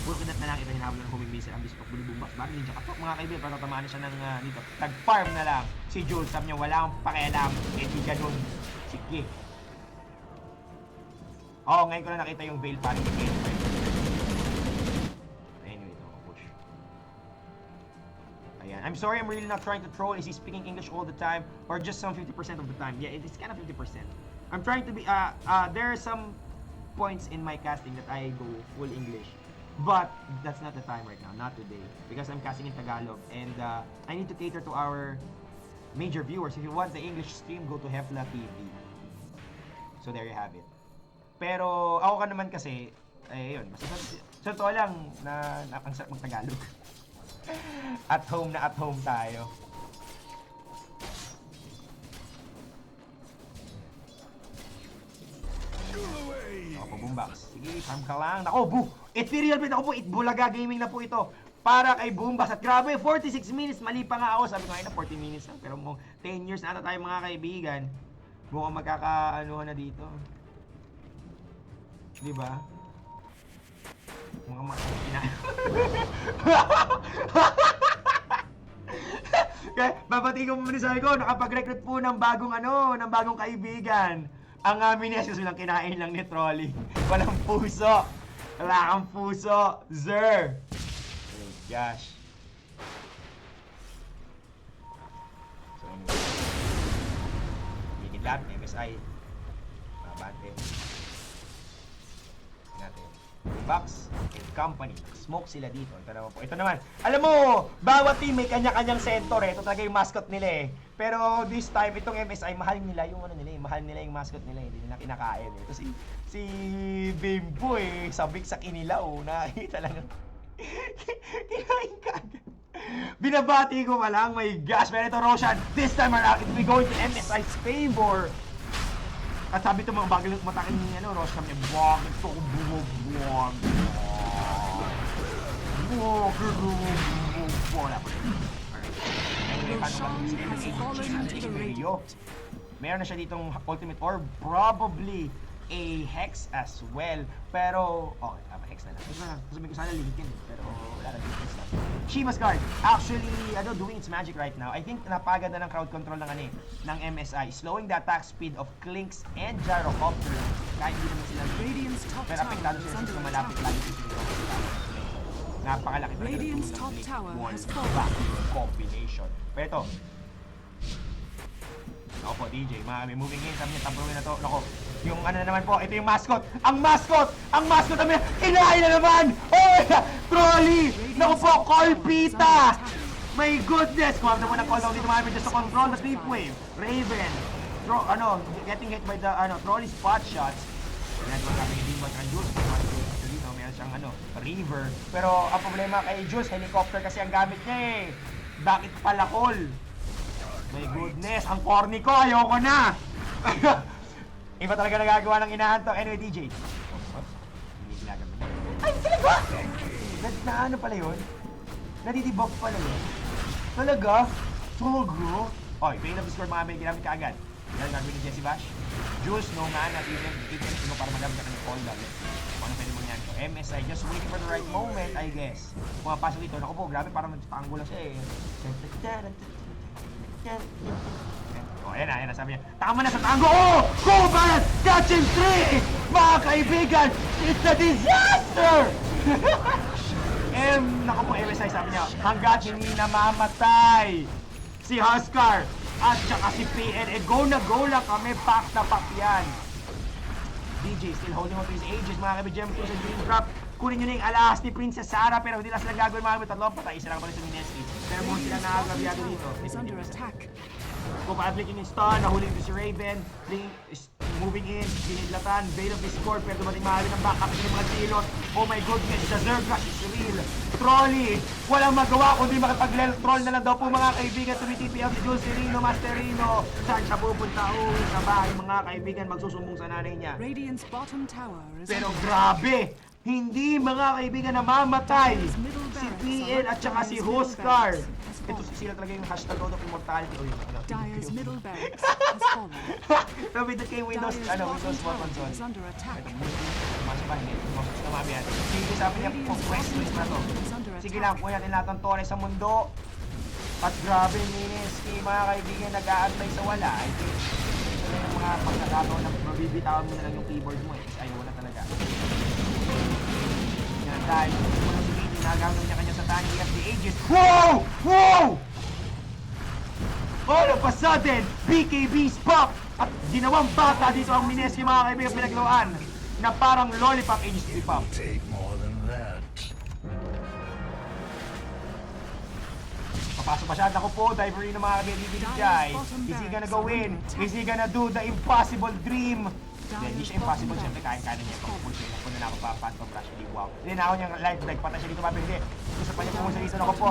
Puro kidat na lang ito hinabol ng homing missile ang Beast of Bully Boombox. Bakit ninja katok mga kaibigan, para tatamaan na siya ng dito. Tag-farm na lang si Jules. Sabi niya, wala akong pakialam. Hindi ganun. Sige. Oo, ngayon ko na nakita yung veil parang i-gain. Anyway, ito ako push. Ayan. I'm sorry, I'm really not trying to troll. Is he speaking English all the time? Or just some 50% of the time? Yeah, it's kind of 50%. I'm trying to be, there are some points in my casting that I go full English. But that's not the time right now, not today. Because I'm casting in Tagalog. And I need to cater to our major viewers. If you want the English stream, go to Hefla TV. So there you have it. Pero ako ka naman kasi, yun, sa totoo lang na ang sarap mag-Tagalog. At home tayo. Ako po, Boombox. Sige, farm ka lang. Nako, Ethereal Bit ako po, Itbulaga Gaming na po ito. Para kay Boombox. At grabe, 46 minutes. Mali pa nga ako. Sabi ko ngayon na 40 minutes lang. Pero 10 years na ata tayo mga kaibigan. Mukhang magkakaanuhan na dito. Diba? Mga makakina. Kaya, babati ko muna sa ko, nakapag-recruit po ng bagong kaibigan. Ang Minias kasi lang kinain lang ni Trolly. Walang puso. Wala kang puso. Zer. Oh gosh. So anyway. Higit lahat, MSI. Mabante. Natin. Box and company. Smoke sila dito. Ito naman po. Ito naman. Alam mo, bawat team may kanya-kanyang center eh. Ito talaga yung mascot nila eh. Pero this time, itong MSI, mahal nila yung mahal nila yung mascot nila. Hindi nila kinakain eh. Ito si Bimbo eh. Sabik sa kinilaw. Nakakita lang. Kinain ka agad. Binabati ko pa lang. My gosh. Pero ito, Roshan. This time around, it will be going to MSI's favor. At sabi ito mga bagal matakin ni Roshan. Buwag. Ito ko buwag. Wala po. Meron na siya ditong ultimate orb, probably a hex as well. Pero, okay, hex na lang. Sabi ko sana linkin, pero wala na dito sa Shiva's Guard, actually, doing its magic right now. I think napagad na ng crowd control ng MSI, slowing the attack speed of Clinks and Gyrocopter. Kahit hindi naman sila pero apektado sila sa malapit lagi sila. Napakalaki talaga. Radiant's top tower has fallen. Combination. Pero ito. Ako po, DJ. May moving in. Sabi niya, tapuruin na to. Nako. Yung ano na naman po, ito yung mascot. Ang mascot namin. Kinain na naman! Oh! Trolly! Nako po, Colpita! My goodness! Kung ano naman ang call down dito mga just to control the sweep wave. Raven. Getting hit by the Trolly spot shots. Yan naman kami hindi mag-Jules. Meron siyang River. Pero ang problema kay Jules, helicopter kasi ang gamit niya eh. Bakit palakol? My goodness, ang corny ko, ayoko na! Iba talaga nagagawa ng inaantok. Anyway, DJ. Hindi ginagawa. Ay, talaga! Na ano pala yun? Nadidebuff pala yun? Talaga? Talaga? Oh, Veil of Discord mga may ginamit ka agad. Yan, gagawin ni Jessie Bash. Jules, no man, at even para magamit ka ng call down. Ano pwede mo yan? MSI, just waiting for the right moment, I guess. Pumapasok dito. Naku po, grabe, parang nagtanggol lang siya eh. Oh, ayan na, sabi niya. Tama na sa tango! Oh! Kuban! Catching 3! Mga kaibigan! It's a disaster! Naku po, MSI, sabi niya, hanggat hindi namamatay si Huskar at saka si PN, go na kami, pack na pack yan. DJ still holding on to his ages, mga kaibigan po sa Dream Drop. Kunin nyo na yung alahas ni Princess Sarah, pero hindi lang sila gagawin mga kaibigan. Tatlong patay, isa lang pala sa Mineski. pero mukhang sila nakagabyado dito. is under attack. Public in stun, nahuli ko si Raven, moving in, binidlatan, Veil of Discord, pero dumating mahali ng backup ng mga kilot. Oh my goodness, the Zergrush is real. Trolly, walang magawa kundi makipag-troll na lang daw po mga kaibigan. Tumitipl si Jules Serino, Masterino. Saan siya pupunta? Uwi sa bahay mga kaibigan, magsusumbong sa nanay niya. Radiant's bottom tower is Pero grabe! Hindi mga kaibigan namamatay si PN at saka si Huskar. Ito sila talaga yung hashtag out of immortality. O yung Dire's middle barracks has fallen. Sabi doon kay Windows, Windows Phone Console. Is under attack. Ito, ba? Hindi. Tumabi natin. Sige, sabi niya, quest na to. Sige lang, kuha natin lahat ng tore sa mundo. At grabe, Mineski, mga kaibigan, nag-aantay sa wala. I think, ito na yung mga pagkakataon na mabibitawan mo na lang yung keyboard mo eh. Kasi ayaw na talaga. Yan, dahil kung mo lang si Katie, nagamit niya kanya sa Tani of the Ages. Wow! Wow! All of a sudden, BKB's pop! At ginawang bata dito ang Mineski, mga kaibigan, pinaglawan na parang lollipop Ages to be pop. Take more than that. Papasok pa siya. Ako po, Diverino mga kaibigan. Is he gonna go in? Is he gonna do the impossible dream? Hindi siya impossible. Siyempre, kaya niya. Pag-pull siya. Kung na ako pa, Phantom Rush. Wow. Hindi na ako niyang live break. Patay siya dito, mabili. Gusto pa niya pumunta dito. Ako po.